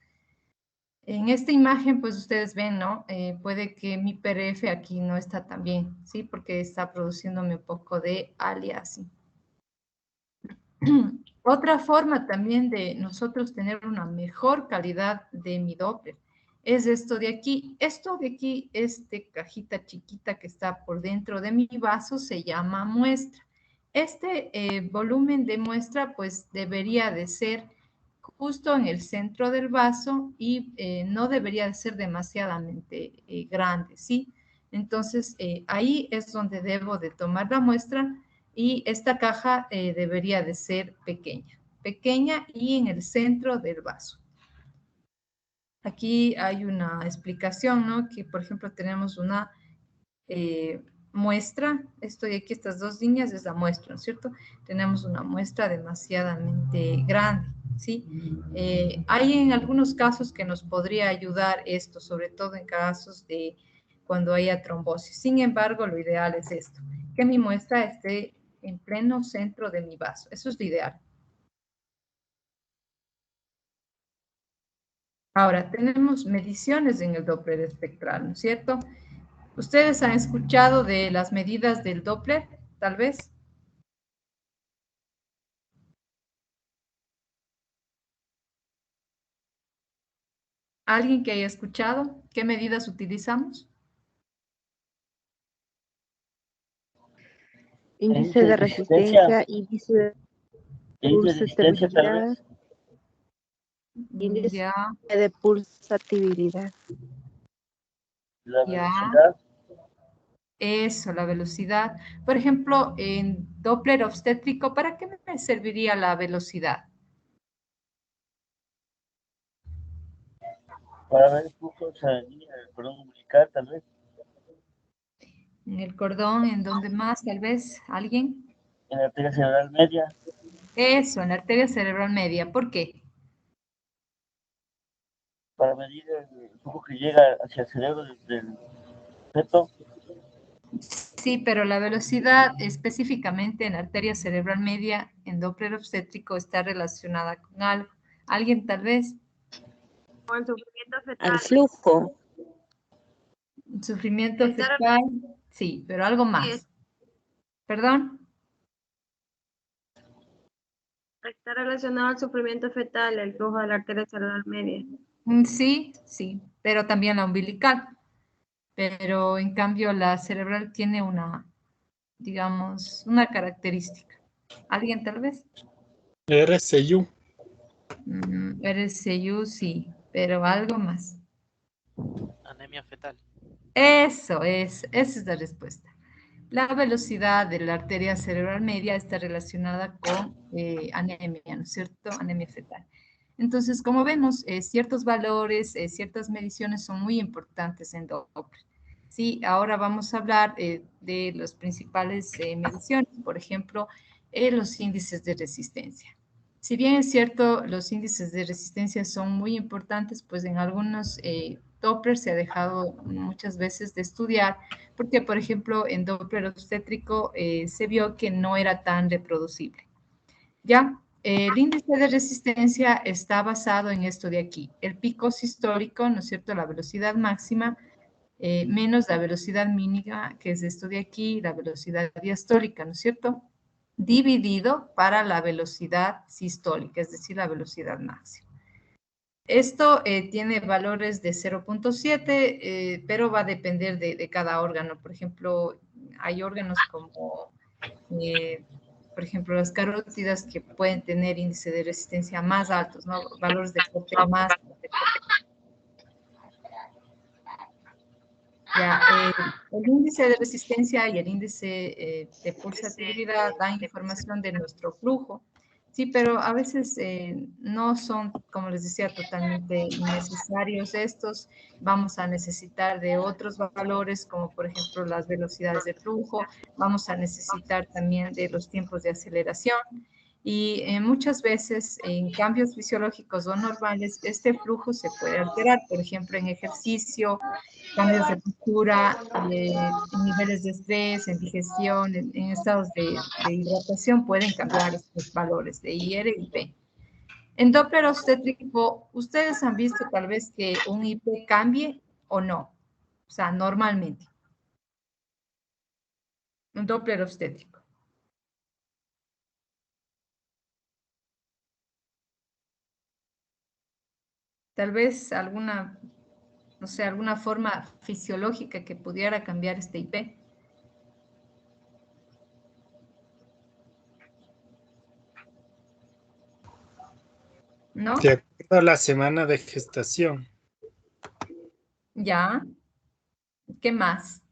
En esta imagen, pues ustedes ven, ¿no? Puede que mi PRF aquí no está tan bien, ¿sí? Porque está produciéndome un poco de aliasing. Otra forma también de nosotros tener una mejor calidad de mi Doppler es esto de aquí. Esto de aquí, este cajita chiquita que está por dentro de mi vaso, se llama muestra. Este volumen de muestra, pues debería de ser justo en el centro del vaso y no debería de ser demasiadamente grande, ¿sí? Entonces, ahí es donde debo de tomar la muestra y esta caja debería de ser pequeña y en el centro del vaso. Aquí hay una explicación, ¿no? Que, por ejemplo, tenemos una muestra, esto de aquí, estas dos líneas es la muestra, ¿no es cierto? Tenemos una muestra demasiadamente grande, ¿sí? Hay en algunos casos que nos podría ayudar esto, sobre todo en casos de cuando haya trombosis. Sin embargo, lo ideal es esto, que mi muestra esté en pleno centro de mi vaso. Eso es lo ideal. Ahora, tenemos mediciones en el Doppler espectral, ¿no es cierto? ¿Ustedes han escuchado de las medidas del Doppler, tal vez? ¿Alguien que haya escuchado? ¿Qué medidas utilizamos? Índice de resistencia, índice de pulsatividad, índice Ya, de pulsatividad. La ya. velocidad. Eso, la velocidad. Por ejemplo, en Doppler obstétrico, ¿para qué me serviría la velocidad? Para ver el flujo sanguíneo del cordón umbilical, tal vez. En el cordón, ¿en dónde más? Tal vez, ¿alguien? En la arteria cerebral media. Eso, en la arteria cerebral media. ¿Por qué? Para medir el flujo que llega hacia el cerebro del feto. Sí, pero la velocidad específicamente en la arteria cerebral media en Doppler obstétrico está relacionada con algo. ¿Alguien tal vez? Con el sufrimiento fetal. Al flujo. Sufrimiento Está- fetal, sí, pero algo más. ¿Perdón? Está relacionado al sufrimiento fetal, el flujo de la arteria cerebral media. Sí, sí, pero también la umbilical. Pero en cambio la cerebral tiene una, digamos, una característica. ¿Alguien tal vez? RCU. RCU, sí, pero algo más. Anemia fetal. Esa es la respuesta. La velocidad de la arteria cerebral media está relacionada con anemia, ¿no es cierto? Anemia fetal. Entonces, como vemos, ciertos valores, ciertas mediciones son muy importantes en Doppler. Sí, ahora vamos a hablar de las principales mediciones, por ejemplo, los índices de resistencia. Si bien es cierto, los índices de resistencia son muy importantes, pues en algunos Doppler se ha dejado muchas veces de estudiar, porque por ejemplo en Doppler obstétrico se vio que no era tan reproducible. Ya, el índice de resistencia está basado en esto de aquí, el pico sistólico, ¿no es cierto?, la velocidad máxima, menos la velocidad mínima, que es esto de aquí, la velocidad diastólica, ¿no es cierto?, dividido para la velocidad sistólica, es decir, la velocidad máxima. Esto tiene valores de 0.7, pero va a depender de cada órgano. Por ejemplo, hay órganos como, por ejemplo, las carótidas que pueden tener índice de resistencia más altos, ¿no? Valores de corte más. Ya, el índice de resistencia y el índice de pulsatividad dan información de nuestro flujo, sí, pero a veces no son, como les decía, totalmente necesarios estos. Vamos a necesitar de otros valores, como por ejemplo las velocidades de flujo, vamos a necesitar también de los tiempos de aceleración. Y muchas veces en cambios fisiológicos o normales, este flujo se puede alterar, por ejemplo, en ejercicio, cambios de postura, en niveles de estrés, en digestión, en estados de hidratación, pueden cambiar estos valores de IR y IP. En Doppler obstétrico, ¿ustedes han visto tal vez que un IP cambie o no? O sea, normalmente. Un Doppler obstétrico. Tal vez alguna, no sé, alguna forma fisiológica que pudiera cambiar este IP. ¿No? De acuerdo a la semana de gestación. Ya. ¿Qué más?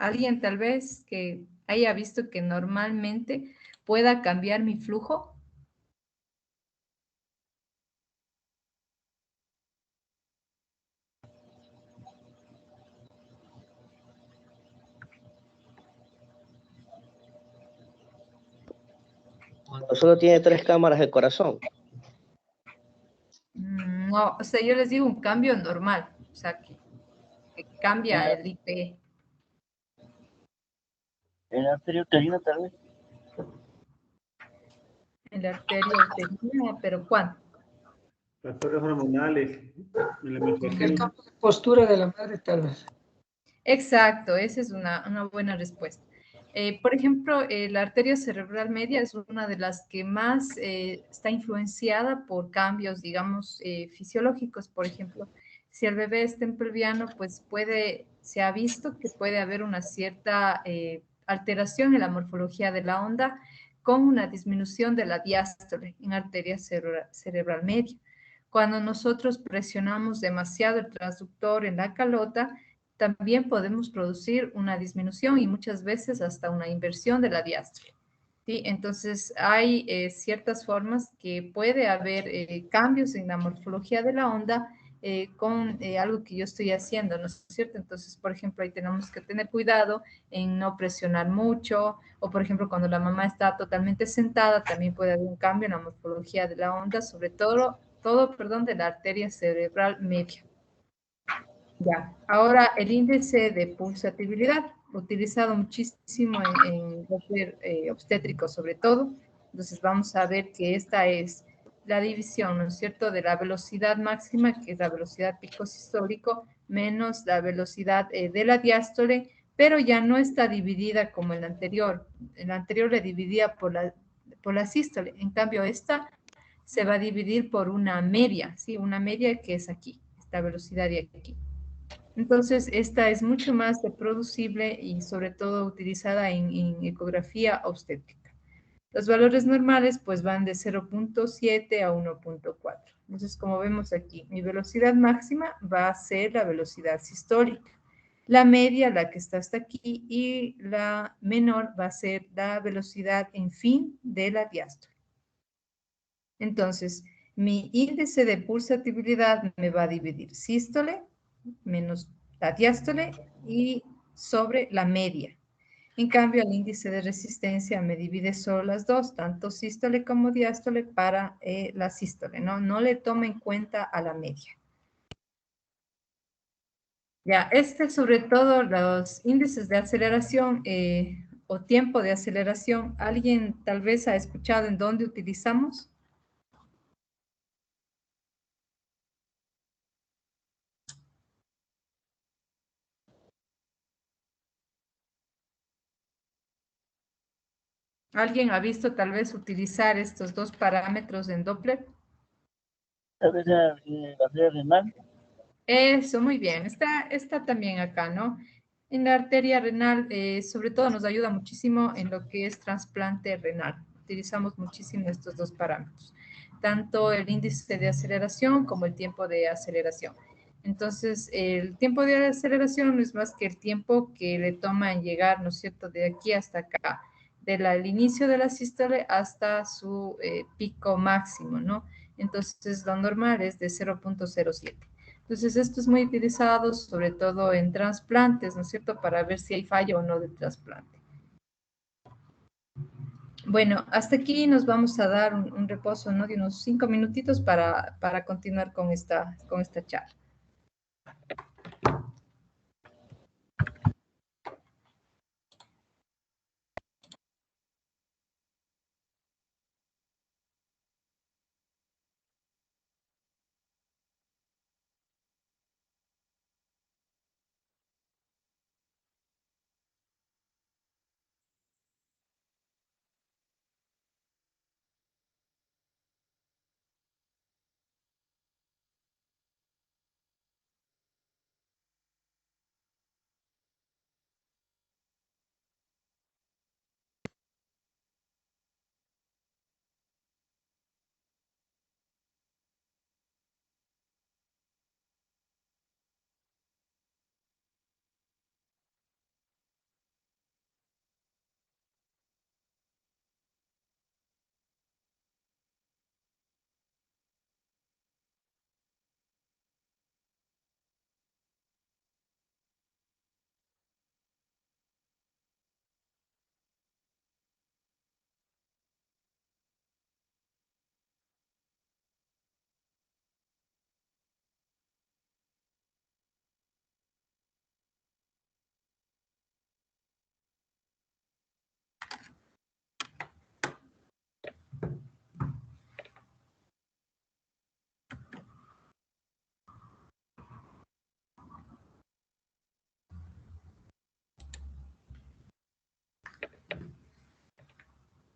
¿Alguien tal vez que haya visto que normalmente pueda cambiar mi flujo? Cuando solo tiene 3 cámaras el corazón. No, o sea, yo les digo un cambio normal, o sea, que cambia el IP. En la arteria uterina tal vez. En la arteria uterina, pero ¿cuánto? Factores hormonales. En la En el menstruación. campo de postura de la madre, tal vez. Exacto, esa es una buena respuesta. Por ejemplo, la arteria cerebral media es una de las que más está influenciada por cambios, digamos, fisiológicos. Por ejemplo, si el bebé está en pelviano, pues se ha visto que puede haber una cierta alteración en la morfología de la onda con una disminución de la diástole en arteria cerebral media. Cuando nosotros presionamos demasiado el transductor en la calota, también podemos producir una disminución y muchas veces hasta una inversión de la diástole. ¿Sí? Entonces, hay ciertas formas que puede haber cambios en la morfología de la onda con algo que yo estoy haciendo, ¿no es cierto? Entonces, por ejemplo, ahí tenemos que tener cuidado en no presionar mucho, o por ejemplo, cuando la mamá está totalmente sentada, también puede haber un cambio en la morfología de la onda, sobre todo, de la arteria cerebral media. Ya, ahora el índice de pulsatividad, utilizado muchísimo en Doppler obstétrico sobre todo. Entonces vamos a ver que esta es la división, ¿no es cierto?, de la velocidad máxima, que es la velocidad pico sistólico, menos la velocidad de la diástole, pero ya no está dividida como en la anterior. En la anterior le dividía por la sístole. En cambio, esta se va a dividir por una media, ¿sí? Una media que es aquí, esta velocidad de aquí. Entonces, esta es mucho más reproducible y sobre todo utilizada en ecografía obstétrica. Los valores normales pues van de 0.7 a 1.4. Entonces, como vemos aquí, mi velocidad máxima va a ser la velocidad sistólica. La media, la que está hasta aquí, y la menor va a ser la velocidad en fin de la diástole. Entonces, mi índice de pulsatividad me va a dividir sístole menos la diástole y sobre la media. En cambio, el índice de resistencia me divide solo las dos, tanto sístole como diástole para la sístole, ¿no? No le toma en cuenta a la media. Ya, sobre todo los índices de aceleración o tiempo de aceleración, ¿alguien tal vez ha escuchado en dónde utilizamos? ¿Alguien ha visto tal vez utilizar estos dos parámetros en Doppler? Tal vez la arteria renal. Eso, muy bien. Está también acá, ¿no? En la arteria renal, sobre todo nos ayuda muchísimo en lo que es trasplante renal. Utilizamos muchísimo estos dos parámetros, tanto el índice de aceleración como el tiempo de aceleración. Entonces, el tiempo de aceleración no es más que el tiempo que le toma en llegar, ¿no es cierto?, de aquí hasta acá, del inicio de la sístole hasta su pico máximo, ¿no? Entonces, lo normal es de 0.07. Entonces, esto es muy utilizado sobre todo en trasplantes, ¿no es cierto?, para ver si hay fallo o no de trasplante. Bueno, hasta aquí nos vamos a dar un reposo, ¿no?, de unos 5 minutitos para continuar con esta charla.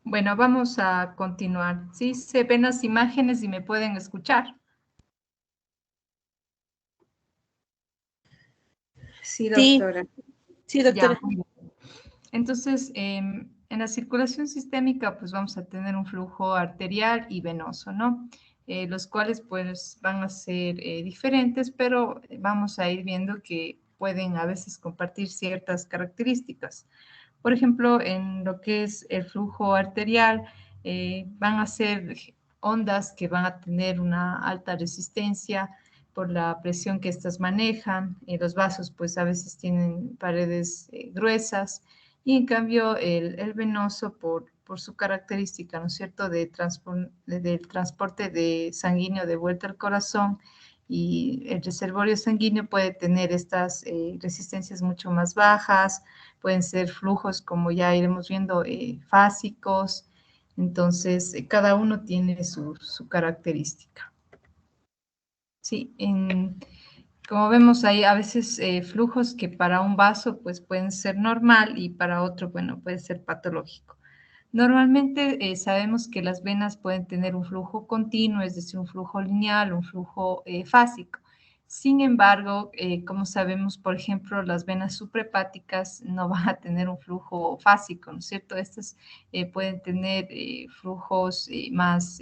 Bueno, vamos a continuar. ¿Sí se ven las imágenes y me pueden escuchar? Sí, Sí. doctora. Sí, Ya, doctora. muy bien. Entonces, en la circulación sistémica, pues vamos a tener un flujo arterial y venoso, ¿no? Los cuales, pues, van a ser diferentes, pero vamos a ir viendo que pueden a veces compartir ciertas características. Por ejemplo, en lo que es el flujo arterial, van a ser ondas que van a tener una alta resistencia por la presión que estas manejan. Los vasos, pues, a veces tienen paredes gruesas y en cambio el venoso por su característica, ¿no es cierto?, del transporte de sanguíneo de vuelta al corazón y el reservorio sanguíneo puede tener estas resistencias mucho más bajas, pueden ser flujos como ya iremos viendo fásicos, entonces cada uno tiene su característica. Sí, como vemos hay a veces flujos que para un vaso pues pueden ser normal y para otro, bueno, puede ser patológico. Normalmente sabemos que las venas pueden tener un flujo continuo, es decir, un flujo lineal, un flujo fásico. Sin embargo, como sabemos, por ejemplo, las venas suprahepáticas no van a tener un flujo fásico, ¿no es cierto? Estas pueden tener flujos más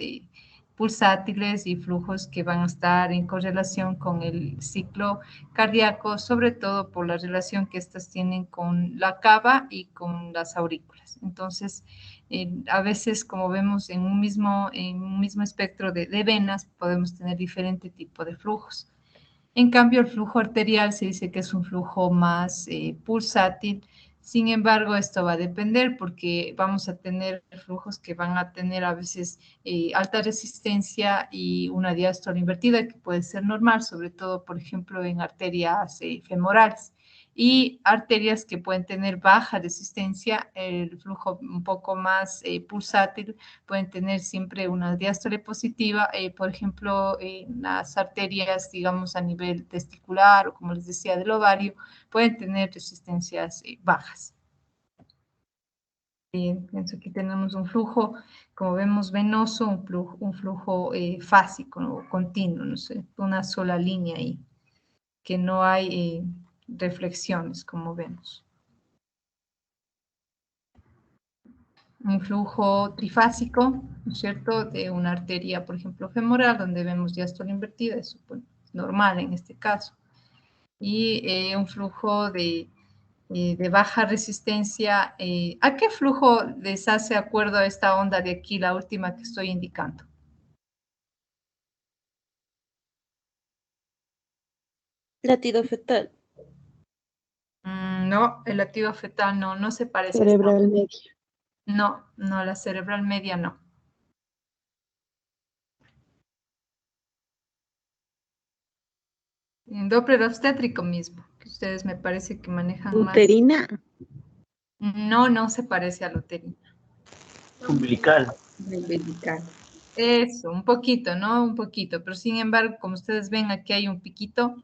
pulsátiles y flujos que van a estar en correlación con el ciclo cardíaco, sobre todo por la relación que estas tienen con la cava y con las aurículas. Entonces, a veces, como vemos en un mismo espectro de venas, podemos tener diferente tipo de flujos. En cambio, el flujo arterial se dice que es un flujo más pulsátil. Sin embargo, esto va a depender porque vamos a tener flujos que van a tener a veces alta resistencia y una diástole invertida que puede ser normal, sobre todo, por ejemplo, en arterias femorales. Y arterias que pueden tener baja resistencia, el flujo un poco más pulsátil, pueden tener siempre una diástole positiva, por ejemplo, las arterias, digamos, a nivel testicular o como les decía, del ovario, pueden tener resistencias bajas. Pienso que tenemos un flujo, como vemos, venoso, un flujo fásico o continuo, no sé, una sola línea ahí, que no hay reflexiones, como vemos. Un flujo trifásico, ¿no es cierto?, de una arteria, por ejemplo, femoral, donde vemos diástole invertida, eso pues, es normal en este caso. Y un flujo de baja resistencia. ¿A qué flujo les hace acuerdo a esta onda de aquí, la última que estoy indicando? Latido fetal. No, el latido fetal no se parece a esta Cerebral onda. media. No, la cerebral media no. En Doppler obstétrico mismo, que ustedes me parece que manejan más. Uterina. No se parece al uterino. Umbilical. Umbilical. Eso, un poquito, ¿no? Un poquito, pero sin embargo, como ustedes ven, aquí hay un piquito, ¿no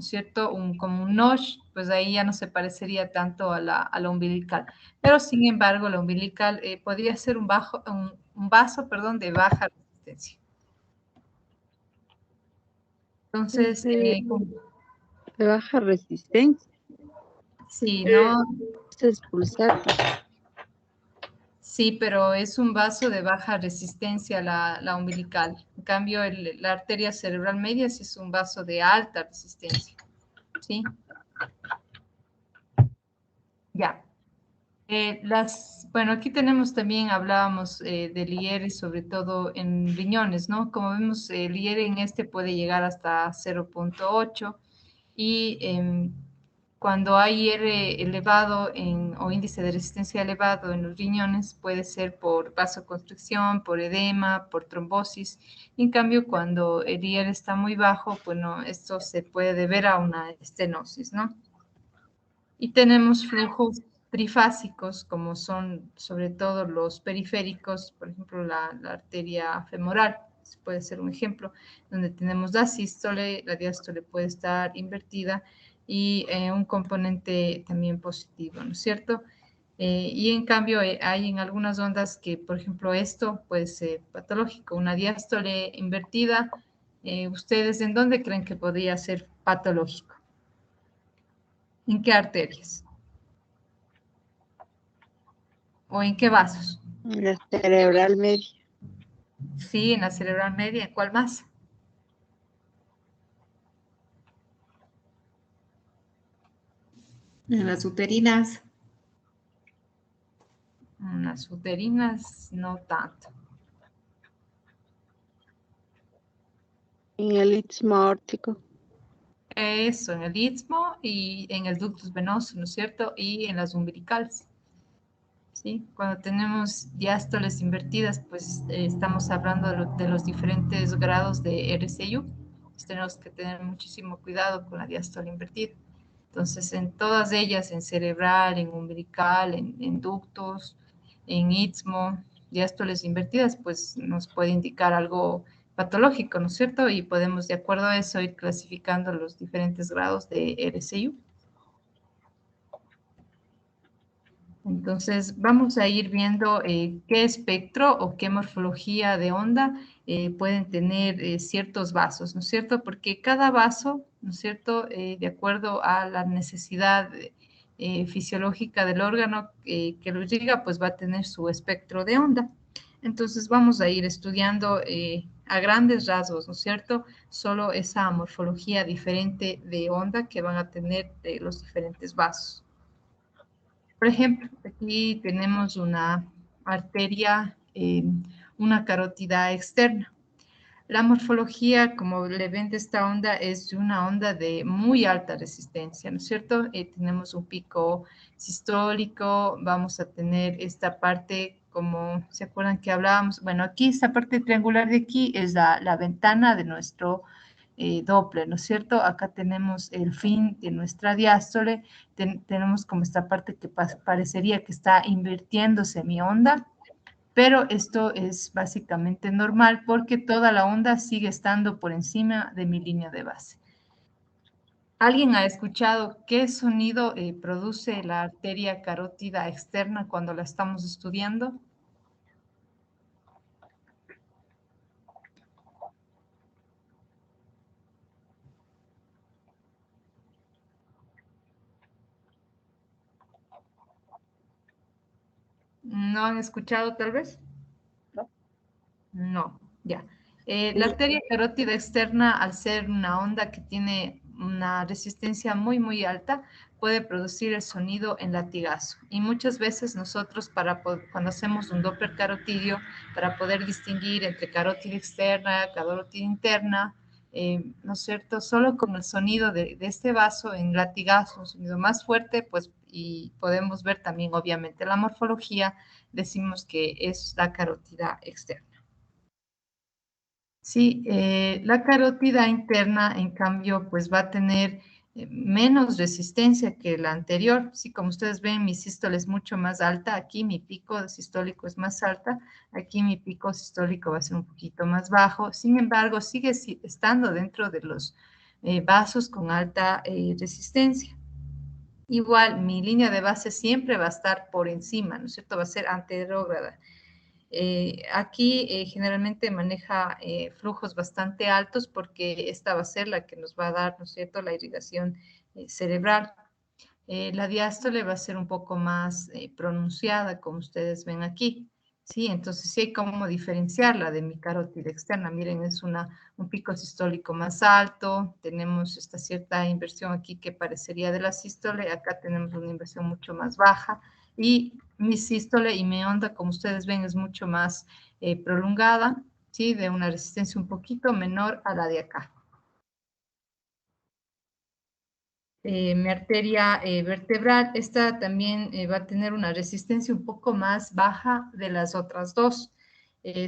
es cierto? Como un notch, pues ahí ya no se parecería tanto a la umbilical. Pero sin embargo, la umbilical podría ser un vaso, de baja resistencia. Entonces, De baja resistencia. sí, ¿no? Esto es pulsátil. Sí, pero es un vaso de baja resistencia la umbilical. En cambio, la arteria cerebral media sí es un vaso de alta resistencia. ¿Sí? Ya. Bueno, aquí tenemos también, hablábamos del IR, sobre todo en riñones, ¿no? Como vemos, el IR en este puede llegar hasta 0.8 y cuando hay IR elevado o índice de resistencia elevado en los riñones, puede ser por vasoconstricción, por edema, por trombosis. En cambio, cuando el IR está muy bajo, bueno, esto se puede deber a una estenosis, ¿no? Y tenemos flujos trifásicos, como son sobre todo los periféricos, por ejemplo, la arteria femoral, puede ser un ejemplo, donde tenemos la sístole, la diástole puede estar invertida y un componente también positivo, ¿no es cierto? Y en cambio hay en algunas ondas que, por ejemplo, esto puede ser patológico, una diástole invertida. ¿Ustedes en dónde creen que podría ser patológico? ¿En qué arterias? ¿O en qué vasos? La cerebral media. Sí, en la cerebral media. ¿En cuál más? En las uterinas. En las uterinas, no tanto. En el istmo aórtico. Eso, en el istmo y en el ductus venoso, ¿no es cierto? Y en las umbilicales. ¿Sí? Cuando tenemos diástoles invertidas, pues estamos hablando de los diferentes grados de RCU. Pues tenemos que tener muchísimo cuidado con la diástole invertida. Entonces, en todas ellas, en cerebral, en umbilical, en ductos, en istmo, diástoles invertidas, pues nos puede indicar algo patológico, ¿no es cierto? Y podemos, de acuerdo a eso, ir clasificando los diferentes grados de RCU. Entonces, vamos a ir viendo qué espectro o qué morfología de onda pueden tener ciertos vasos, ¿no es cierto? Porque cada vaso, ¿no es cierto?, de acuerdo a la necesidad fisiológica del órgano que lo irriga, pues va a tener su espectro de onda. Entonces, vamos a ir estudiando a grandes rasgos, ¿no es cierto?, solo esa morfología diferente de onda que van a tener los diferentes vasos. Por ejemplo, aquí tenemos una arteria, una carótida externa. La morfología, como le ven de esta onda, es una onda de muy alta resistencia, ¿no es cierto? Tenemos un pico sistólico, vamos a tener esta parte, como se acuerdan que hablábamos, bueno, aquí esta parte triangular de aquí es la ventana de nuestro Doppler, ¿no es cierto? Acá tenemos el fin de nuestra diástole, tenemos como esta parte que parecería que está invirtiéndose mi onda, pero esto es básicamente normal porque toda la onda sigue estando por encima de mi línea de base. ¿Alguien ha escuchado qué sonido produce la arteria carótida externa cuando la estamos estudiando? ¿No han escuchado tal vez? No. No, ya. La arteria carótida externa, al ser una onda que tiene una resistencia muy, muy alta, puede producir el sonido en latigazo. Y muchas veces nosotros, cuando hacemos un Doppler carotidio, para poder distinguir entre carótida externa, carótida interna, ¿no es cierto? Solo con el sonido de este vaso en latigazo, un sonido más fuerte, pues, y podemos ver también, obviamente, la morfología, decimos que es la carótida externa. Sí, la carótida interna, en cambio, pues va a tener menos resistencia que la anterior. Sí, como ustedes ven, mi sístole es mucho más alta. Aquí mi pico sistólico es más alta. Aquí mi pico sistólico va a ser un poquito más bajo. Sin embargo, sigue estando dentro de los vasos con alta resistencia. Igual, mi línea de base siempre va a estar por encima, ¿no es cierto? Va a ser anterógrada. Aquí generalmente maneja flujos bastante altos porque esta va a ser la que nos va a dar, ¿no es cierto?, la irrigación cerebral. La diástole va a ser un poco más pronunciada, como ustedes ven aquí. Sí, entonces sí hay como diferenciarla de mi carótida externa. Miren, es un pico sistólico más alto. Tenemos esta cierta inversión aquí que parecería de la sístole. Acá tenemos una inversión mucho más baja. Y mi sístole y mi onda, como ustedes ven, es mucho más prolongada, ¿sí? De una resistencia un poquito menor a la de acá. Mi arteria vertebral, esta también va a tener una resistencia un poco más baja de las otras dos.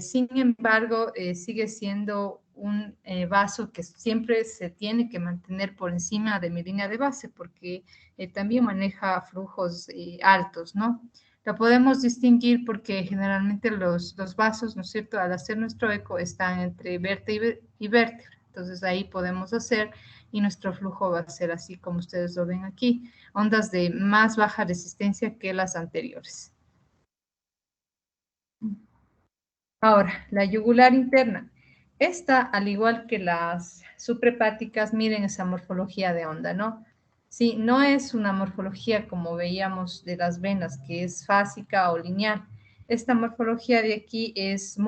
Sin embargo, sigue siendo un vaso que siempre se tiene que mantener por encima de mi línea de base porque también maneja flujos altos, ¿no? La podemos distinguir porque generalmente los vasos, ¿no es cierto?, al hacer nuestro eco están entre vértebra y vértebra. Entonces ahí podemos hacer y nuestro flujo va a ser así como ustedes lo ven aquí, ondas de más baja resistencia que las anteriores. Ahora, la yugular interna. Esta, al igual que las suprahepáticas, miren esa morfología de onda, ¿no? Sí, no es una morfología como veíamos de las venas, que es fásica o lineal. Esta morfología de aquí es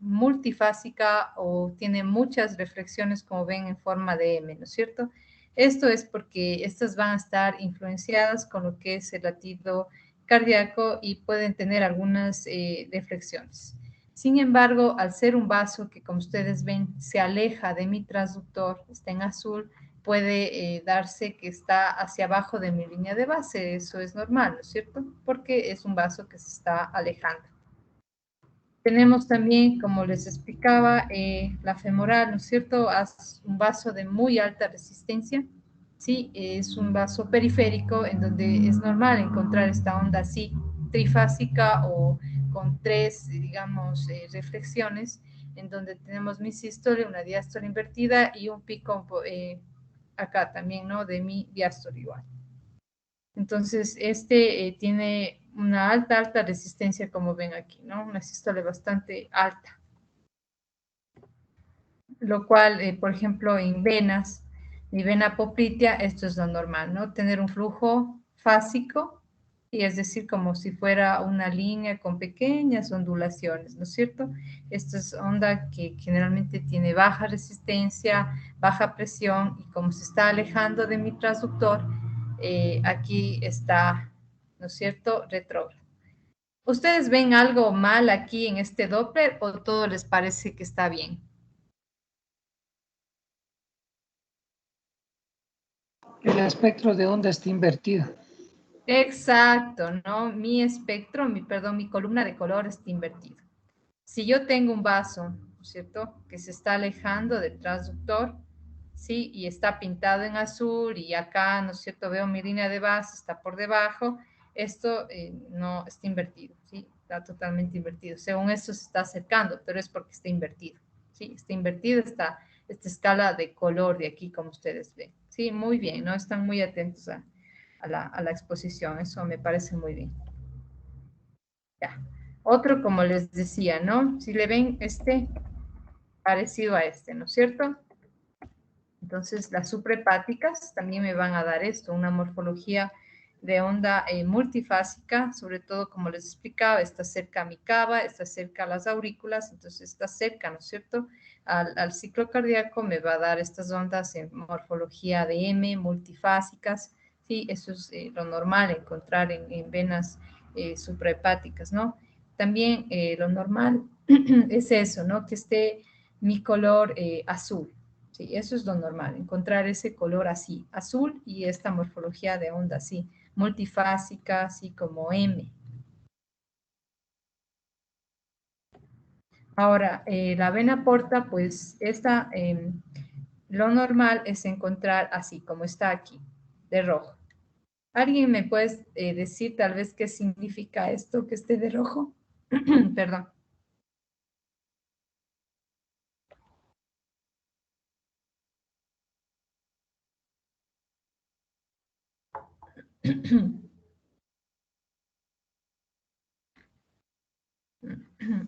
multifásica o tiene muchas reflexiones, como ven, en forma de M, ¿no es cierto? Esto es porque estas van a estar influenciadas con lo que es el latido cardíaco y pueden tener algunas reflexiones. Sin embargo, al ser un vaso que, como ustedes ven, se aleja de mi transductor, está en azul, puede darse que está hacia abajo de mi línea de base. Eso es normal, ¿no es cierto? Porque es un vaso que se está alejando. Tenemos también, como les explicaba, la femoral, ¿no es cierto? Es un vaso de muy alta resistencia. Sí, es un vaso periférico en donde es normal encontrar esta onda así, trifásica o con tres, digamos, reflexiones, en donde tenemos mi sístole, una diástole invertida y un pico acá también, ¿no? De mi diástole igual. Entonces, este tiene una alta resistencia, como ven aquí, ¿no? Una sístole bastante alta. Lo cual, por ejemplo, en venas, mi vena poplitea, esto es lo normal, ¿no? Tener un flujo fásico, y es decir, como si fuera una línea con pequeñas ondulaciones, ¿no es cierto? Esta es onda que generalmente tiene baja resistencia, baja presión, y como se está alejando de mi transductor, aquí está, ¿no es cierto?, retrógrado. ¿Ustedes ven algo mal aquí en este Doppler o todo les parece que está bien? El espectro de onda está invertido. Exacto, ¿no? Mi espectro, mi columna de color está invertida. Si yo tengo un vaso, ¿no es cierto?, que se está alejando del transductor, ¿sí? Y está pintado en azul y acá, ¿no es cierto?, veo mi línea de base, está por debajo, esto no está invertido, ¿sí? Está totalmente invertido. Según esto se está acercando, pero es porque está invertido, ¿sí? Está invertido esta escala de color de aquí, como ustedes ven. Sí, muy bien, ¿no? Están muy atentos a la exposición, eso me parece muy bien. Ya. Otro, como les decía, ¿no? Si le ven parecido a ¿no es cierto? Entonces, las suprahepáticas también me van a dar esto, una morfología de onda multifásica, sobre todo, como les explicaba, está cerca a mi cava, está cerca a las aurículas, entonces está cerca, ¿no es cierto?, al ciclo cardíaco, me va a dar estas ondas en morfología de M, multifásicas, sí, eso es lo normal, encontrar en venas suprahepáticas, ¿no? También lo normal es eso, ¿no?, que esté mi color azul. Sí, eso es lo normal, encontrar ese color así, azul, y esta morfología de onda así, multifásica, así como M. Ahora, la vena porta, pues esta, lo normal es encontrar así, como está aquí, de rojo. ¿Alguien me puede decir tal vez qué significa esto que esté de rojo? Perdón.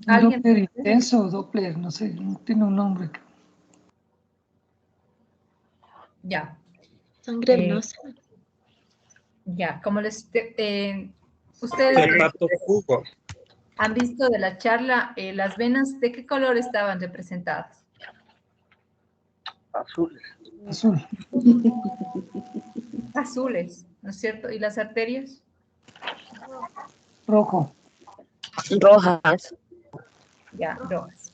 ¿Alguien? Doppler intenso o Doppler, no sé, tiene un nombre. Ya. Sangre hermosa. Ya, como ustedes Hepatofugo. han visto de la charla, las venas, ¿de qué color estaban representadas? Azules. Azul. Azules, ¿no es cierto? ¿Y las arterias? Rojo. Rojas. Ya, rojas.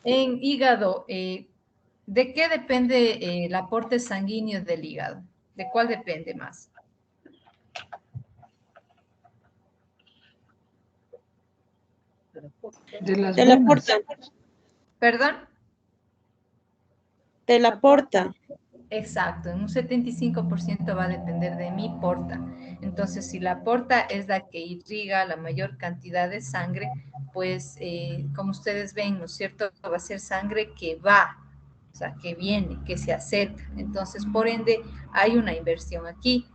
En hígado, ¿de qué depende el aporte sanguíneo del hígado? ¿De cuál depende más? De las De la venas. porta. ¿Perdón? De la porta. Exacto, en un 75% va a depender de mi porta. Entonces, si la porta es la que irriga la mayor cantidad de sangre, pues como ustedes ven, ¿no es cierto?, va a ser sangre que va o sea, que viene, que se acerca. Entonces, por ende, hay una inversión aquí.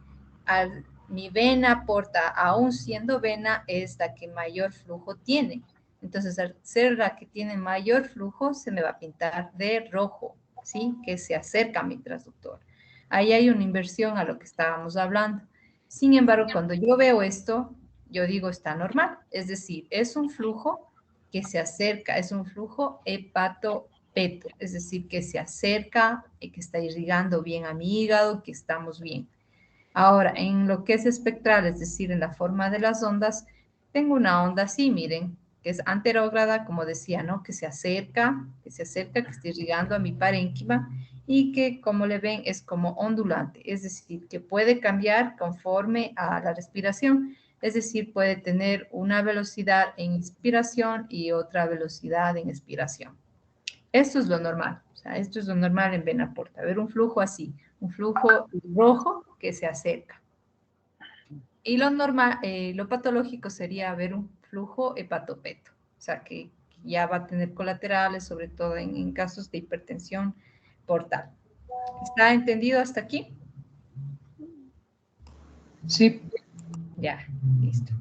Mi vena porta, aún siendo vena, es la que mayor flujo tiene. Entonces, al ser la que tiene mayor flujo, se me va a pintar de rojo, ¿sí? Que se acerca a mi transductor. Ahí hay una inversión a lo que estábamos hablando. Sin embargo, cuando yo veo esto, yo digo está normal. Es decir, es un flujo que se acerca, es un flujo hepatopeto, es decir, que se acerca y que está irrigando bien a mi hígado, que estamos bien. Ahora, en lo que es espectral, es decir, en la forma de las ondas, tengo una onda así, miren, que es anterógrada, como decía, ¿no? Que se acerca, que está irrigando a mi parénquima y que, como le ven, es como ondulante, es decir, que puede cambiar conforme a la respiración, es decir, puede tener una velocidad en inspiración y otra velocidad en expiración. Esto es lo normal, o sea, esto es lo normal en vena porta, ver un flujo así, un flujo rojo que se acerca. Y lo normal, lo patológico sería ver un flujo hepatopeto, o sea, que ya va a tener colaterales, sobre todo en casos de hipertensión portal. ¿Está entendido hasta aquí? Sí. Ya, listo.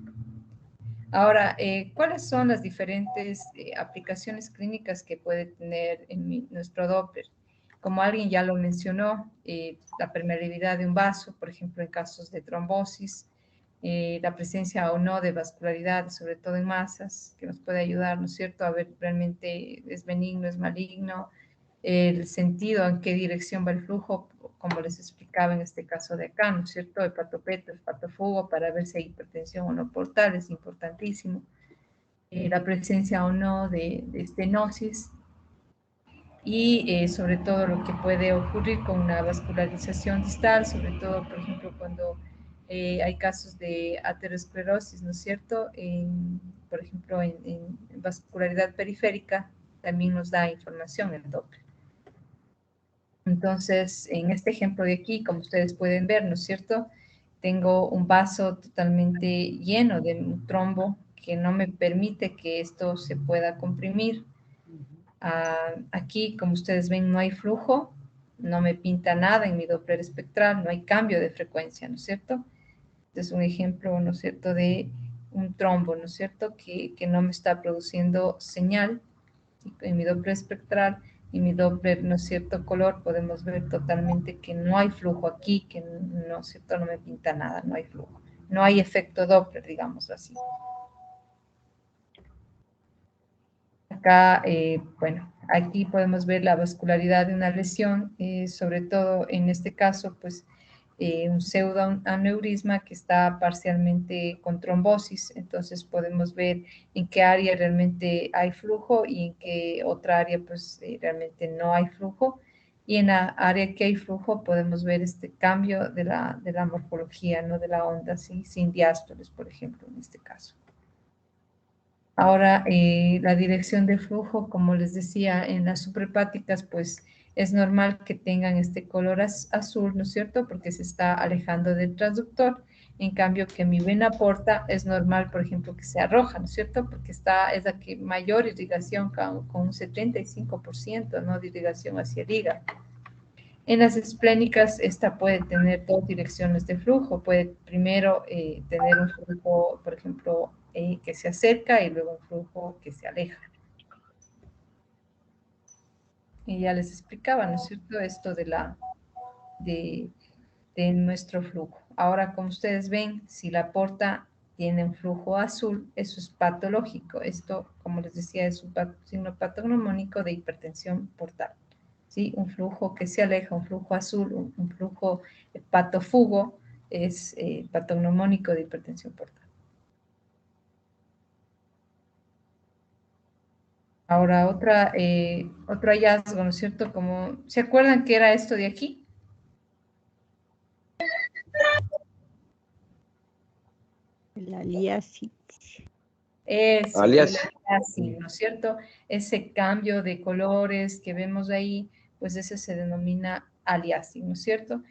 Ahora, ¿cuáles son las diferentes aplicaciones clínicas que puede tener en nuestro Doppler? Como alguien ya lo mencionó, la permeabilidad de un vaso, por ejemplo, en casos de trombosis, la presencia o no de vascularidad, sobre todo en masas, que nos puede ayudar, ¿no es cierto?, a ver realmente es benigno, es maligno, el sentido, en qué dirección va el flujo, como les explicaba en este caso de acá, ¿no es cierto?, hepatopeto, hepatofugo, para ver si hay hipertensión o no portal, es importantísimo. La presencia o no de estenosis y sobre todo lo que puede ocurrir con una vascularización distal, sobre todo, por ejemplo, cuando hay casos de aterosclerosis, ¿no es cierto?, por ejemplo, en vascularidad periférica, también nos da información el Doppler. Entonces, en este ejemplo de aquí, como ustedes pueden ver, ¿no es cierto?, tengo un vaso totalmente lleno de un trombo que no me permite que esto se pueda comprimir. Aquí, como ustedes ven, no hay flujo, no me pinta nada en mi Doppler espectral, no hay cambio de frecuencia, ¿no es cierto? Este es un ejemplo, ¿no es cierto?, de un trombo, ¿no es cierto?, que no me está produciendo señal en mi Doppler espectral. Y mi Doppler, ¿no es cierto?, color, podemos ver totalmente que no hay flujo aquí, que no es cierto, no me pinta nada, no hay flujo. No hay efecto Doppler, digamos así. Acá, bueno, aquí podemos ver la vascularidad de una lesión, sobre todo en este caso, pues, un pseudoaneurisma que está parcialmente con trombosis, entonces podemos ver en qué área realmente hay flujo y en qué otra área pues realmente no hay flujo, y en la área que hay flujo podemos ver este cambio de la morfología, ¿no?, de la onda, ¿sí?, sin diástoles, por ejemplo, en este caso. Ahora, la dirección de flujo, como les decía, en las suprahepáticas, pues es normal que tengan este color azul, ¿no es cierto?, porque se está alejando del transductor. En cambio, que mi vena porta es normal, por ejemplo, que sea roja, ¿no es cierto?, porque es la que mayor irrigación con un 75%, ¿no?, de irrigación hacia el hígado. En las esplénicas, esta puede tener dos direcciones de flujo. Puede primero tener un flujo, por ejemplo, que se acerca y luego un flujo que se aleja. Y ya les explicaba, ¿no es cierto?, esto de nuestro flujo. Ahora, como ustedes ven, si la porta tiene un flujo azul, eso es patológico. Esto, como les decía, es un signo patognomónico de hipertensión portal. ¿Sí? Un flujo que se aleja, un flujo azul, un flujo hepatofugo, es patognomónico de hipertensión portal. Ahora, otro hallazgo, ¿no es cierto? ¿Se acuerdan qué era esto de aquí? La aliasis. Eso, Alias. ¿no es cierto? Ese cambio de colores que vemos ahí, pues ese se denomina aliasing, ¿no es cierto?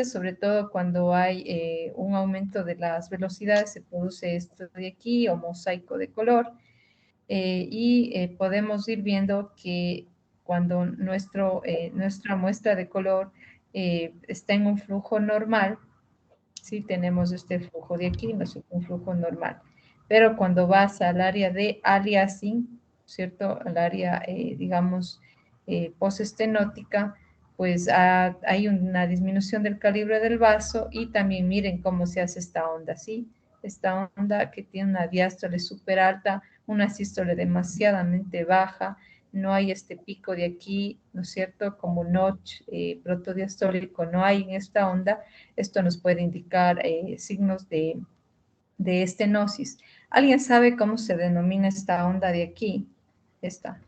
Sobre todo cuando hay un aumento de las velocidades, se produce esto de aquí, o mosaico de color, y podemos ir viendo que cuando nuestra muestra de color está en un flujo normal, ¿sí? Tenemos este flujo de aquí, no es un flujo normal. Pero cuando vas al área de aliasing, ¿cierto? Al área, digamos, postestenótica, pues hay una disminución del calibre del vaso y también miren cómo se hace esta onda, ¿sí? Esta onda que tiene una diástole súper alta, una sístole demasiadamente baja, no hay este pico de aquí, ¿no es cierto? Como notch protodiastólico no hay en esta onda. Esto nos puede indicar signos de estenosis. ¿Alguien sabe cómo se denomina esta onda de aquí? Esta.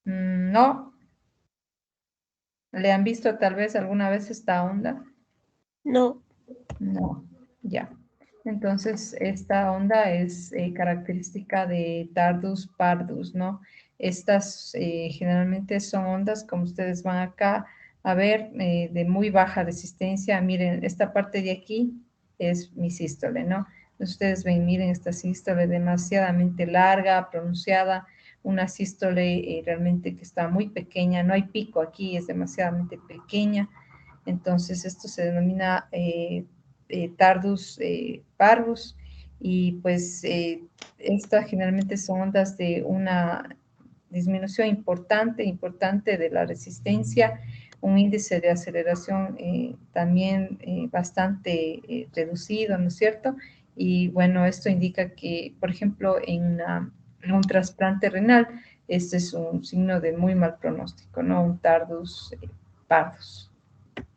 No. ¿Le han visto tal vez alguna vez esta onda? No. No, ya. Entonces, esta onda es característica de Tardus pardus, ¿no? Estas generalmente son ondas, como ustedes van acá a ver, de muy baja resistencia. Miren, esta parte de aquí es mi sístole, ¿no? Ustedes ven, miren, esta sístole demasiadamente larga, pronunciada, una sístole realmente que está muy pequeña, no hay pico aquí, es demasiadamente pequeña. Entonces, esto se denomina Tardus parvus y pues estas generalmente son ondas de una disminución importante de la resistencia, un índice de aceleración también bastante reducido, ¿no es cierto? Y bueno, esto indica que, por ejemplo, en un trasplante renal, este es un signo de muy mal pronóstico, ¿no? Un Tardus parvus.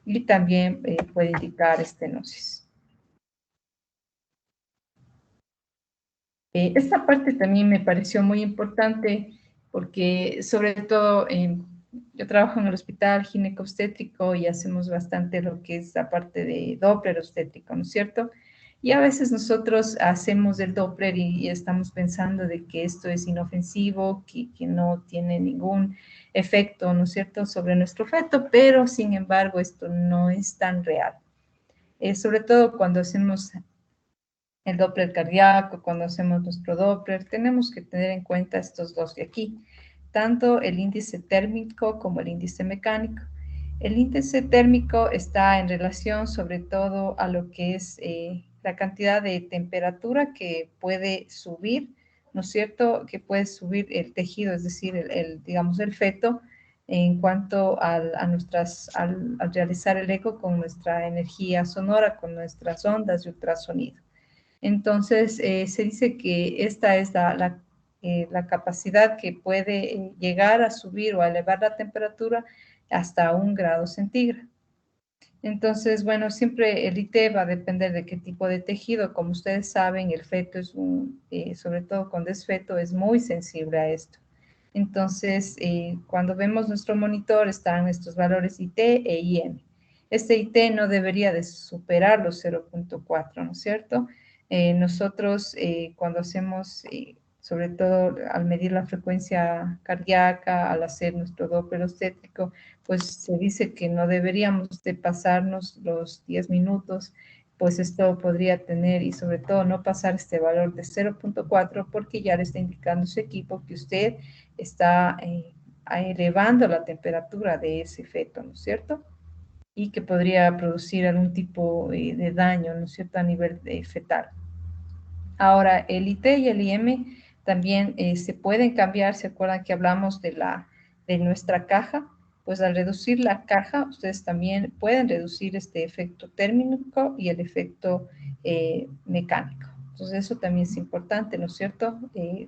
Y también puede indicar estenosis. Esta parte también me pareció muy importante porque sobre todo yo trabajo en el hospital ginecobstétrico y hacemos bastante lo que es la parte de Doppler obstétrico, ¿no es cierto? Y a veces nosotros hacemos el Doppler y estamos pensando de que esto es inofensivo, que no tiene ningún efecto, ¿no es cierto?, sobre nuestro feto, pero sin embargo esto no es tan real. Sobre todo cuando hacemos el Doppler cardíaco, cuando hacemos nuestro Doppler, tenemos que tener en cuenta estos dos de aquí, tanto el índice térmico como el índice mecánico. El índice térmico está en relación sobre todo a lo que es la cantidad de temperatura que puede subir, ¿no es cierto?, que puede subir el tejido, es decir, digamos, el feto, en cuanto al realizar el eco con nuestra energía sonora, con nuestras ondas de ultrasonido. Entonces, se dice que esta es la capacidad que puede llegar a subir o a elevar la temperatura hasta 1 grado centígrado. Entonces, bueno, siempre el IT va a depender de qué tipo de tejido. Como ustedes saben, el feto es sobre todo cuando es feto, es muy sensible a esto. Entonces, cuando vemos nuestro monitor, están estos valores IT e IM. Este IT no debería de superar los 0.4, ¿no es cierto? Nosotros cuando hacemos, sobre todo al medir la frecuencia cardíaca, al hacer nuestro Doppler obstétrico, pues se dice que no deberíamos de pasarnos los 10 minutos, pues esto podría tener, y sobre todo no pasar este valor de 0.4 porque ya le está indicando su equipo que usted está elevando la temperatura de ese feto, ¿no es cierto? Y que podría producir algún tipo de daño, ¿no es cierto?, a nivel fetal. Ahora, el IT y el IM también se pueden cambiar. ¿Se acuerdan que hablamos de nuestra caja? Pues al reducir la caja, ustedes también pueden reducir este efecto térmico y el efecto mecánico. Entonces, eso también es importante, ¿no es cierto?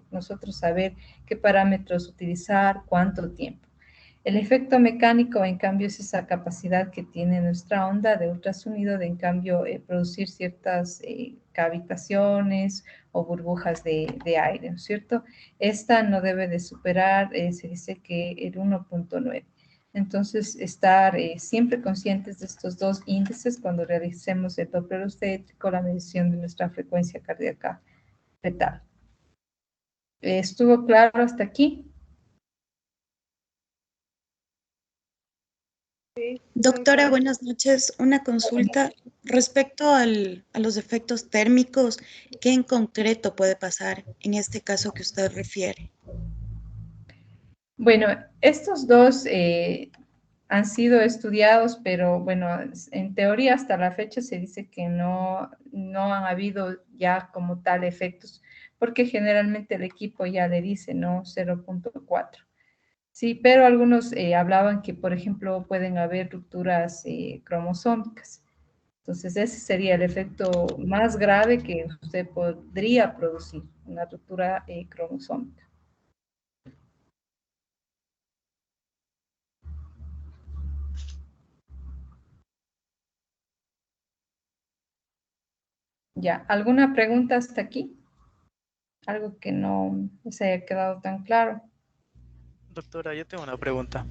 Nosotros saber qué parámetros utilizar, cuánto tiempo. El efecto mecánico, en cambio, es esa capacidad que tiene nuestra onda de ultrasonido de, en cambio, producir ciertas cavitaciones o burbujas de aire, ¿no es cierto? Esta no debe de superar, se dice que el 1.9. Entonces, estar siempre conscientes de estos dos índices cuando realicemos el Doppler obstétrico, la medición de nuestra frecuencia cardíaca fetal. ¿Estuvo claro hasta aquí? Doctora, buenas noches. Una consulta respecto a los efectos térmicos. ¿Qué en concreto puede pasar en este caso que usted refiere? Bueno, estos dos han sido estudiados, pero bueno, en teoría hasta la fecha se dice que no han habido ya como tal efectos, porque generalmente el equipo ya le dice, ¿no? 0.4. Sí, pero algunos hablaban que, por ejemplo, pueden haber rupturas cromosómicas. Entonces, ese sería el efecto más grave que usted podría producir, una ruptura cromosómica. Ya, ¿alguna pregunta hasta aquí? Algo que no se haya quedado tan claro. Doctora, yo tengo una pregunta.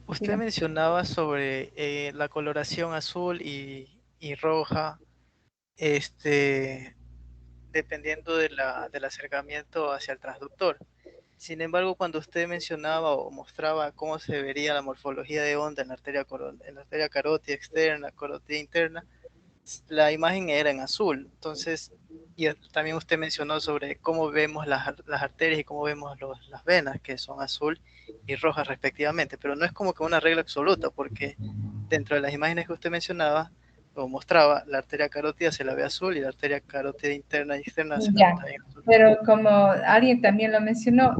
Usted Dígame. mencionaba sobre la coloración azul y roja, este, dependiendo del acercamiento hacia el transductor. Sin embargo, cuando usted mencionaba o mostraba cómo se vería la morfología de onda en en la arteria carótida externa, carótida interna, la imagen era en azul. Entonces, y también usted mencionó sobre cómo vemos las arterias y cómo vemos las venas, que son azul y rojas respectivamente, pero no es como que una regla absoluta, porque dentro de las imágenes que usted mencionaba o mostraba, la arteria carótida se la ve azul y la arteria carótida interna y externa se la ve Ya, también azul. pero como alguien también lo mencionó,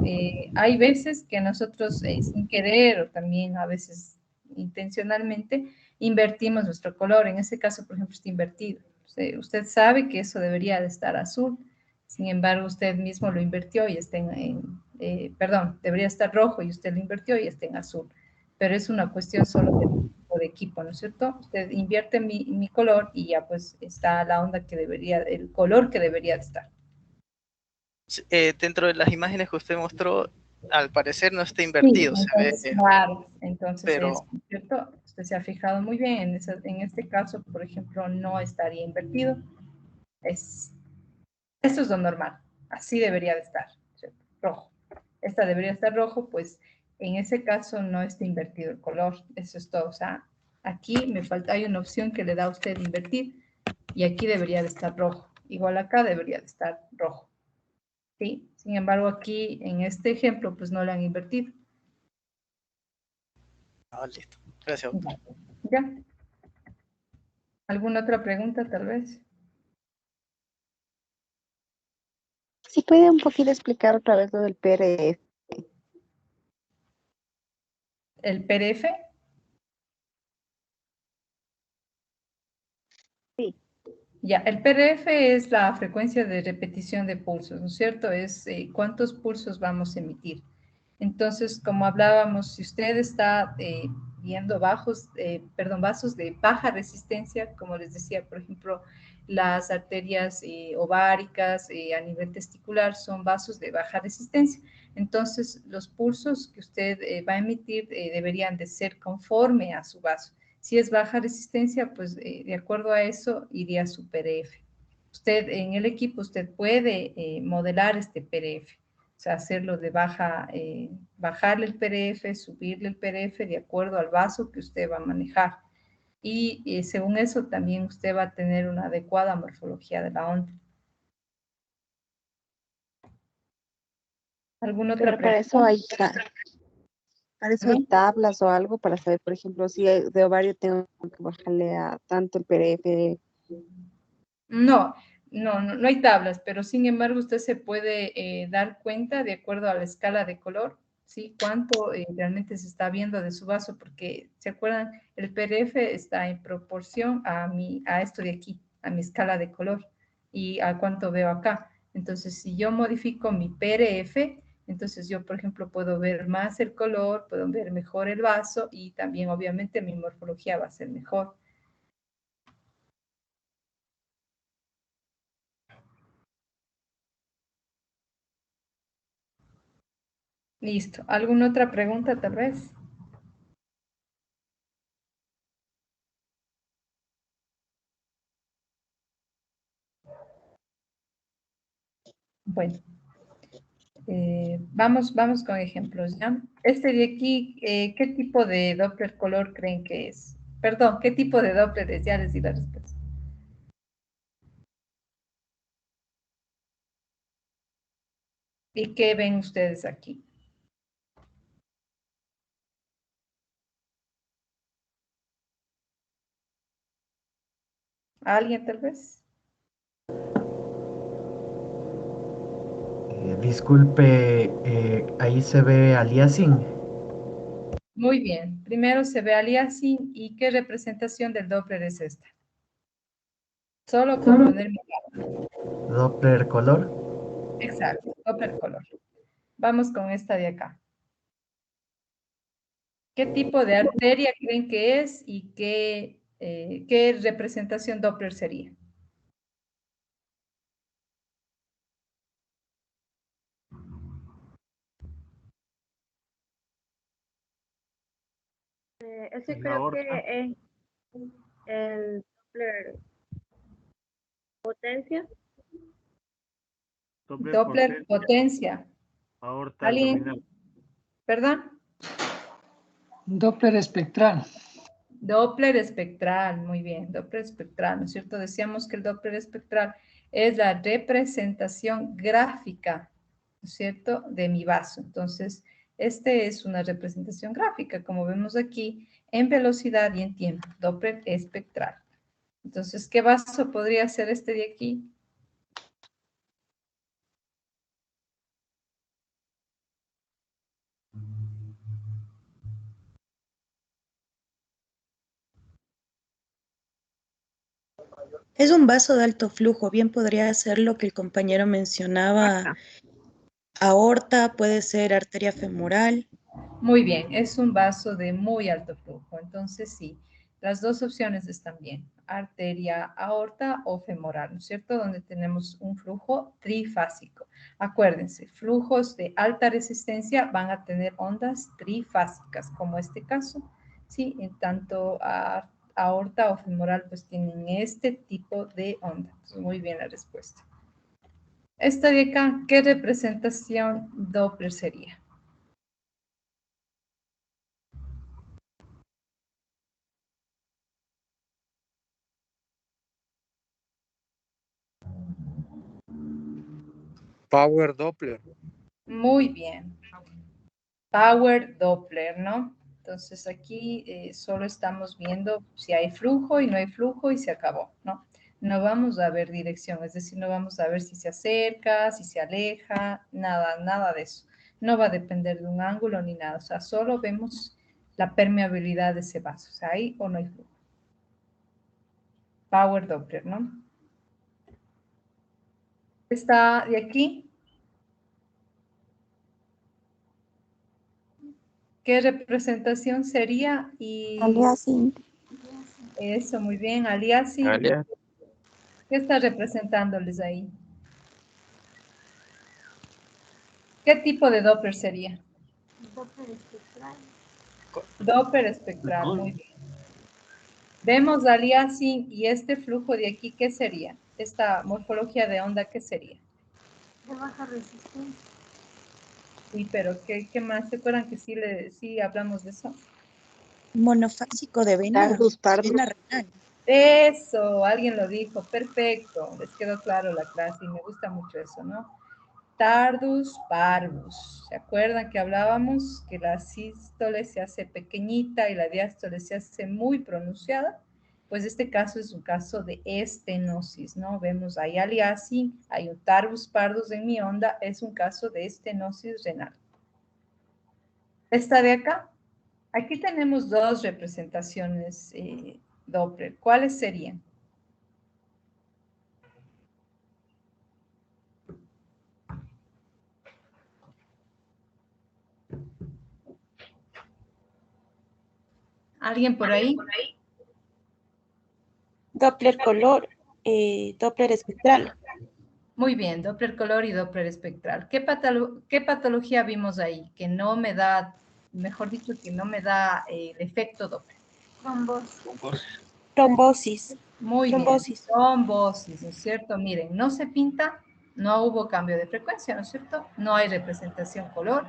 hay veces que nosotros sin querer o también a veces intencionalmente invertimos nuestro color. En ese caso, por ejemplo, está invertido. Usted sabe que eso debería de estar azul, sin embargo, usted mismo lo invirtió y está perdón, debería estar rojo y usted lo invirtió y está en azul. Pero es una cuestión solo de equipo, ¿no es cierto? Usted invierte mi color y ya pues está la onda que debería, el color que debería de estar. Dentro de las imágenes que usted mostró, al parecer no está Sí, invertido, se ve, entonces, claro, entonces es pero cierto, usted se ha fijado muy bien, en este caso, por ejemplo, no estaría invertido, es, esto es lo normal, así debería de estar, ¿cierto? Rojo. Esta debería estar rojo, pues en ese caso no está invertido el color, eso es todo, o sea, aquí me falta, hay una opción que le da a usted invertir, y aquí debería de estar rojo, igual acá debería de estar rojo, ¿sí? Sin embargo, aquí en este ejemplo, pues no le han invertido. listo. Gracias, doctor. Ya. ¿Alguna otra pregunta, tal vez? Si puede un poquito explicar otra vez lo del PRF. ¿El PRF? Sí. Ya, el PRF es la frecuencia de repetición de pulsos, ¿no es cierto? Es cuántos pulsos vamos a emitir. Entonces, como hablábamos, si usted está viendo vasos de baja resistencia, como les decía, por ejemplo, las arterias ováricas a nivel testicular son vasos de baja resistencia. Entonces, los pulsos que usted va a emitir deberían de ser conforme a su vaso. Si es baja resistencia, pues de acuerdo a eso iría su PRF. Usted en el equipo, usted puede modelar este PRF, o sea, hacerlo de bajarle el PRF, subirle el PRF de acuerdo al vaso que usted va a manejar. Y según eso también usted va a tener una adecuada morfología de la onda. ¿Alguna otra Pero para pregunta? eso para eso hay tablas o algo para saber, por ejemplo, si de ovario tengo que bajarle a tanto el PRF. No hay tablas, pero sin embargo usted se puede dar cuenta de acuerdo a la escala de color, ¿sí? Cuánto realmente se está viendo de su vaso, porque, ¿se acuerdan? El PRF está en proporción a esto de aquí, a mi escala de color y a cuánto veo acá. Entonces, si yo modifico mi PRF, entonces yo, por ejemplo, puedo ver más el color, puedo ver mejor el vaso y también, obviamente, mi morfología va a ser mejor. Listo. ¿Alguna otra pregunta, tal vez? Bueno, Vamos con ejemplos, ¿ya? Este de aquí, ¿qué tipo de Doppler color creen que es? Perdón, ¿qué tipo de Doppler es? Ya les di la respuesta. ¿Y qué ven ustedes aquí? ¿Alguien tal vez? Disculpe, ahí se ve aliasing. Muy bien. Primero se ve aliasing. ¿Y qué representación del Doppler es esta? Solo con poner mi cámara. Doppler color. Exacto, Doppler color. Vamos con esta de acá. ¿Qué tipo de arteria creen que es y qué representación Doppler sería? Ese La creo aorta. que es el Doppler potencia. Doppler potencia. Aorta ¿Alguien? abdominal. ¿Perdón? Doppler espectral. Doppler espectral, muy bien, Doppler espectral, ¿no es cierto? Decíamos que el Doppler espectral es la representación gráfica, ¿no es cierto?, de mi vaso. Entonces, este es una representación gráfica, como vemos aquí, en velocidad y en tiempo, Doppler espectral. Entonces, ¿qué vaso podría ser este de aquí? Es un vaso de alto flujo, bien podría ser lo que el compañero mencionaba, aorta, puede ser arteria femoral. Muy bien, es un vaso de muy alto flujo. Entonces, sí, las dos opciones están bien. Arteria aorta o femoral, ¿no es cierto? Donde tenemos un flujo trifásico. Acuérdense, flujos de alta resistencia van a tener ondas trifásicas, como este caso. Sí, en tanto aorta o femoral, pues tienen este tipo de onda. Entonces, muy bien la respuesta. Esta de acá, ¿qué representación Doppler sería? Power Doppler. Muy bien. Power Doppler, ¿no? Entonces aquí solo estamos viendo si hay flujo y no hay flujo y se acabó, ¿no? No vamos a ver dirección, es decir, no vamos a ver si se acerca, si se aleja, nada de eso. No va a depender de un ángulo ni nada, o sea, solo vemos la permeabilidad de ese vaso, o sea, hay o no hay flujo. Power Doppler, ¿no? Está de aquí. ¿Qué representación sería? Y Aliasing. eso, muy bien, aliasing. Alias. ¿Qué está representándoles ahí? ¿Qué tipo de Doppler sería? Doppler espectral. Doppler espectral, muy bien. Vemos aliasing y este flujo de aquí, ¿qué sería? Esta morfología de onda, ¿qué sería? De baja resistencia. Sí, pero ¿qué más? ¿Se acuerdan que sí hablamos de eso? Monofásico de vena, Tardus pardo. vena renal. Eso, alguien lo dijo, perfecto. Les quedó claro la clase y me gusta mucho eso, ¿no? Tardus parvus. ¿Se acuerdan que hablábamos que la sístole se hace pequeñita y la diástole se hace muy pronunciada? Pues este caso es un caso de estenosis, ¿no? Vemos ahí aliasing, hay un Tardus parvus en mi onda, es un caso de estenosis renal. Esta de acá, aquí tenemos dos representaciones Doppler. ¿Cuáles serían? ¿Alguien por ahí? Doppler color, Doppler espectral. Muy bien, Doppler color y Doppler espectral. ¿Qué patología vimos ahí? Que no me da, mejor dicho, que no me da el efecto Doppler. Trombosis. Muy Trombosis. bien, trombosis, ¿no es cierto? Miren, no se pinta, No hubo cambio de frecuencia, ¿no es cierto? No hay representación color,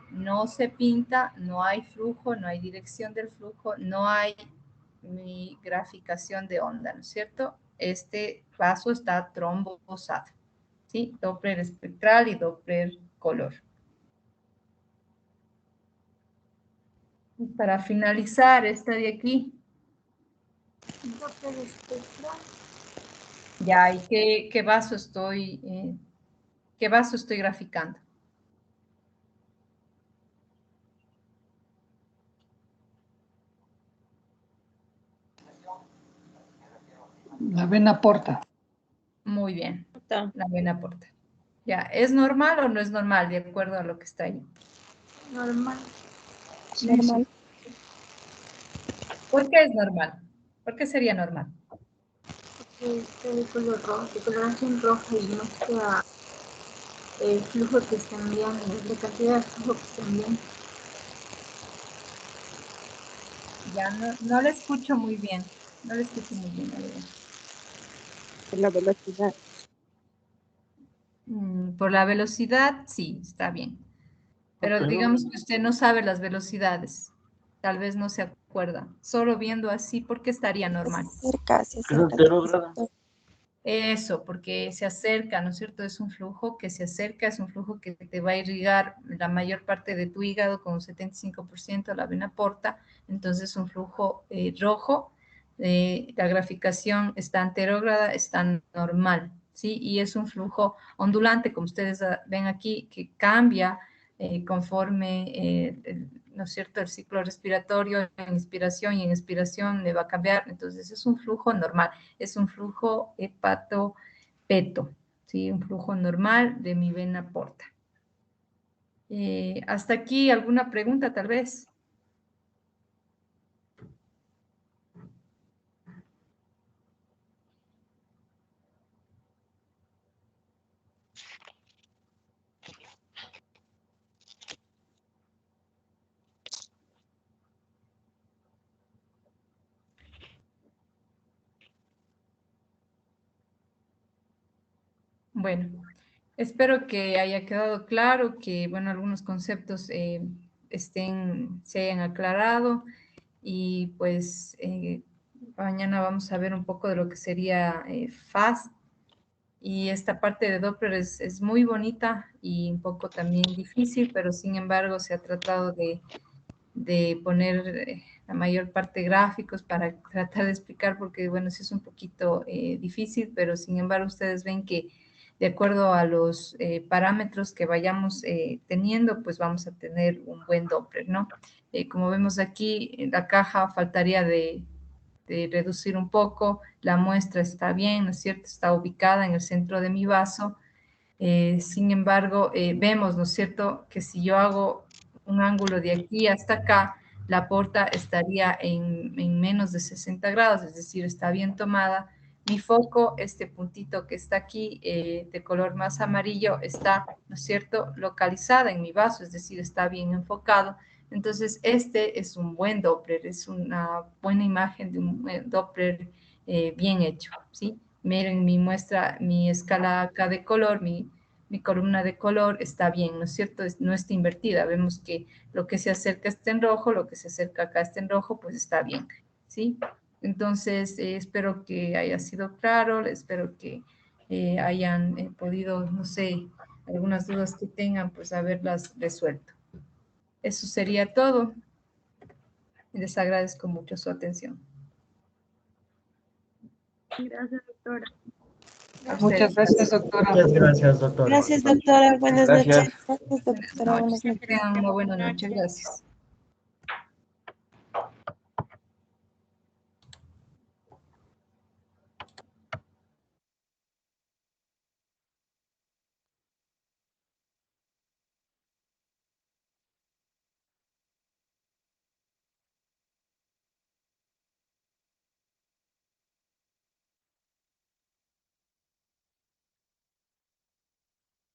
no se pinta, no hay flujo, no hay dirección del flujo, no hay ni graficación de onda, ¿no es cierto? Este vaso está trombosado, ¿sí? Doppler espectral y Doppler color. Y para finalizar esta de aquí. Doppler espectral. Ya, ¿y qué vaso estoy graficando? La vena porta. Muy bien, la vena porta. Ya, ¿es normal o no es normal de acuerdo a lo que está ahí? Normal. Sí, normal. Sí. ¿Por qué es normal? ¿Por qué sería normal? Porque está de color rojo, de coloración roja y no sea el flujo que está enviando, la cantidad de flujo que está enviando. Ya no le escucho muy bien. No le escucho muy bien, la verdad. Por la velocidad. Por la velocidad, sí, está bien. Pero digamos que usted no sabe las velocidades. Tal vez no se acuerda. Solo viendo así, ¿por qué estaría normal? Se acerca. Eso, porque se acerca, ¿no es cierto? Es un flujo que se acerca, es un flujo que te va a irrigar la mayor parte de tu hígado con un 75% la vena porta. Entonces, un flujo rojo. La graficación está anterógrada, está normal, ¿sí? Y es un flujo ondulante, como ustedes ven aquí, que cambia conforme, ¿no es cierto?, el ciclo respiratorio, en inspiración y en expiración le va a cambiar. Entonces, es un flujo normal, es un flujo hepato-peto, ¿sí? Un flujo normal de mi vena porta. Hasta aquí, ¿alguna pregunta tal vez? Bueno, espero que haya quedado claro, que, bueno, algunos conceptos se hayan aclarado y pues mañana vamos a ver un poco de lo que sería FAST y esta parte de Doppler es muy bonita y un poco también difícil, pero sin embargo se ha tratado de poner la mayor parte gráficos para tratar de explicar, porque bueno, sí es un poquito difícil, pero sin embargo ustedes ven que de acuerdo a los parámetros que vayamos teniendo, pues vamos a tener un buen Doppler, ¿no? Como vemos aquí, en la caja faltaría de reducir un poco, la muestra está bien, ¿no es cierto? Está ubicada en el centro de mi vaso. Sin embargo, vemos, ¿no es cierto?, que si yo hago un ángulo de aquí hasta acá, la porta estaría en menos de 60 grados, es decir, está bien tomada. Mi foco, este puntito que está aquí, de color más amarillo, está, ¿no es cierto?, localizada en mi vaso, es decir, está bien enfocado. Entonces, este es un buen Doppler, es una buena imagen de un Doppler bien hecho, ¿sí? Miren mi muestra, mi escala acá de color, mi columna de color está bien, ¿no es cierto? No está invertida. Vemos que lo que se acerca está en rojo, lo que se acerca acá está en rojo, pues está bien, ¿sí? Entonces, espero que haya sido claro, espero que hayan podido, no sé, algunas dudas que tengan, pues haberlas resuelto. Eso sería todo. Les agradezco mucho su atención. Gracias, doctora. Muchas gracias, doctora. Muchas gracias, doctora. Gracias, doctora. Buenas Gracias. noches. Gracias, doctora. Buenas noches. Tengan una buena noche. Gracias.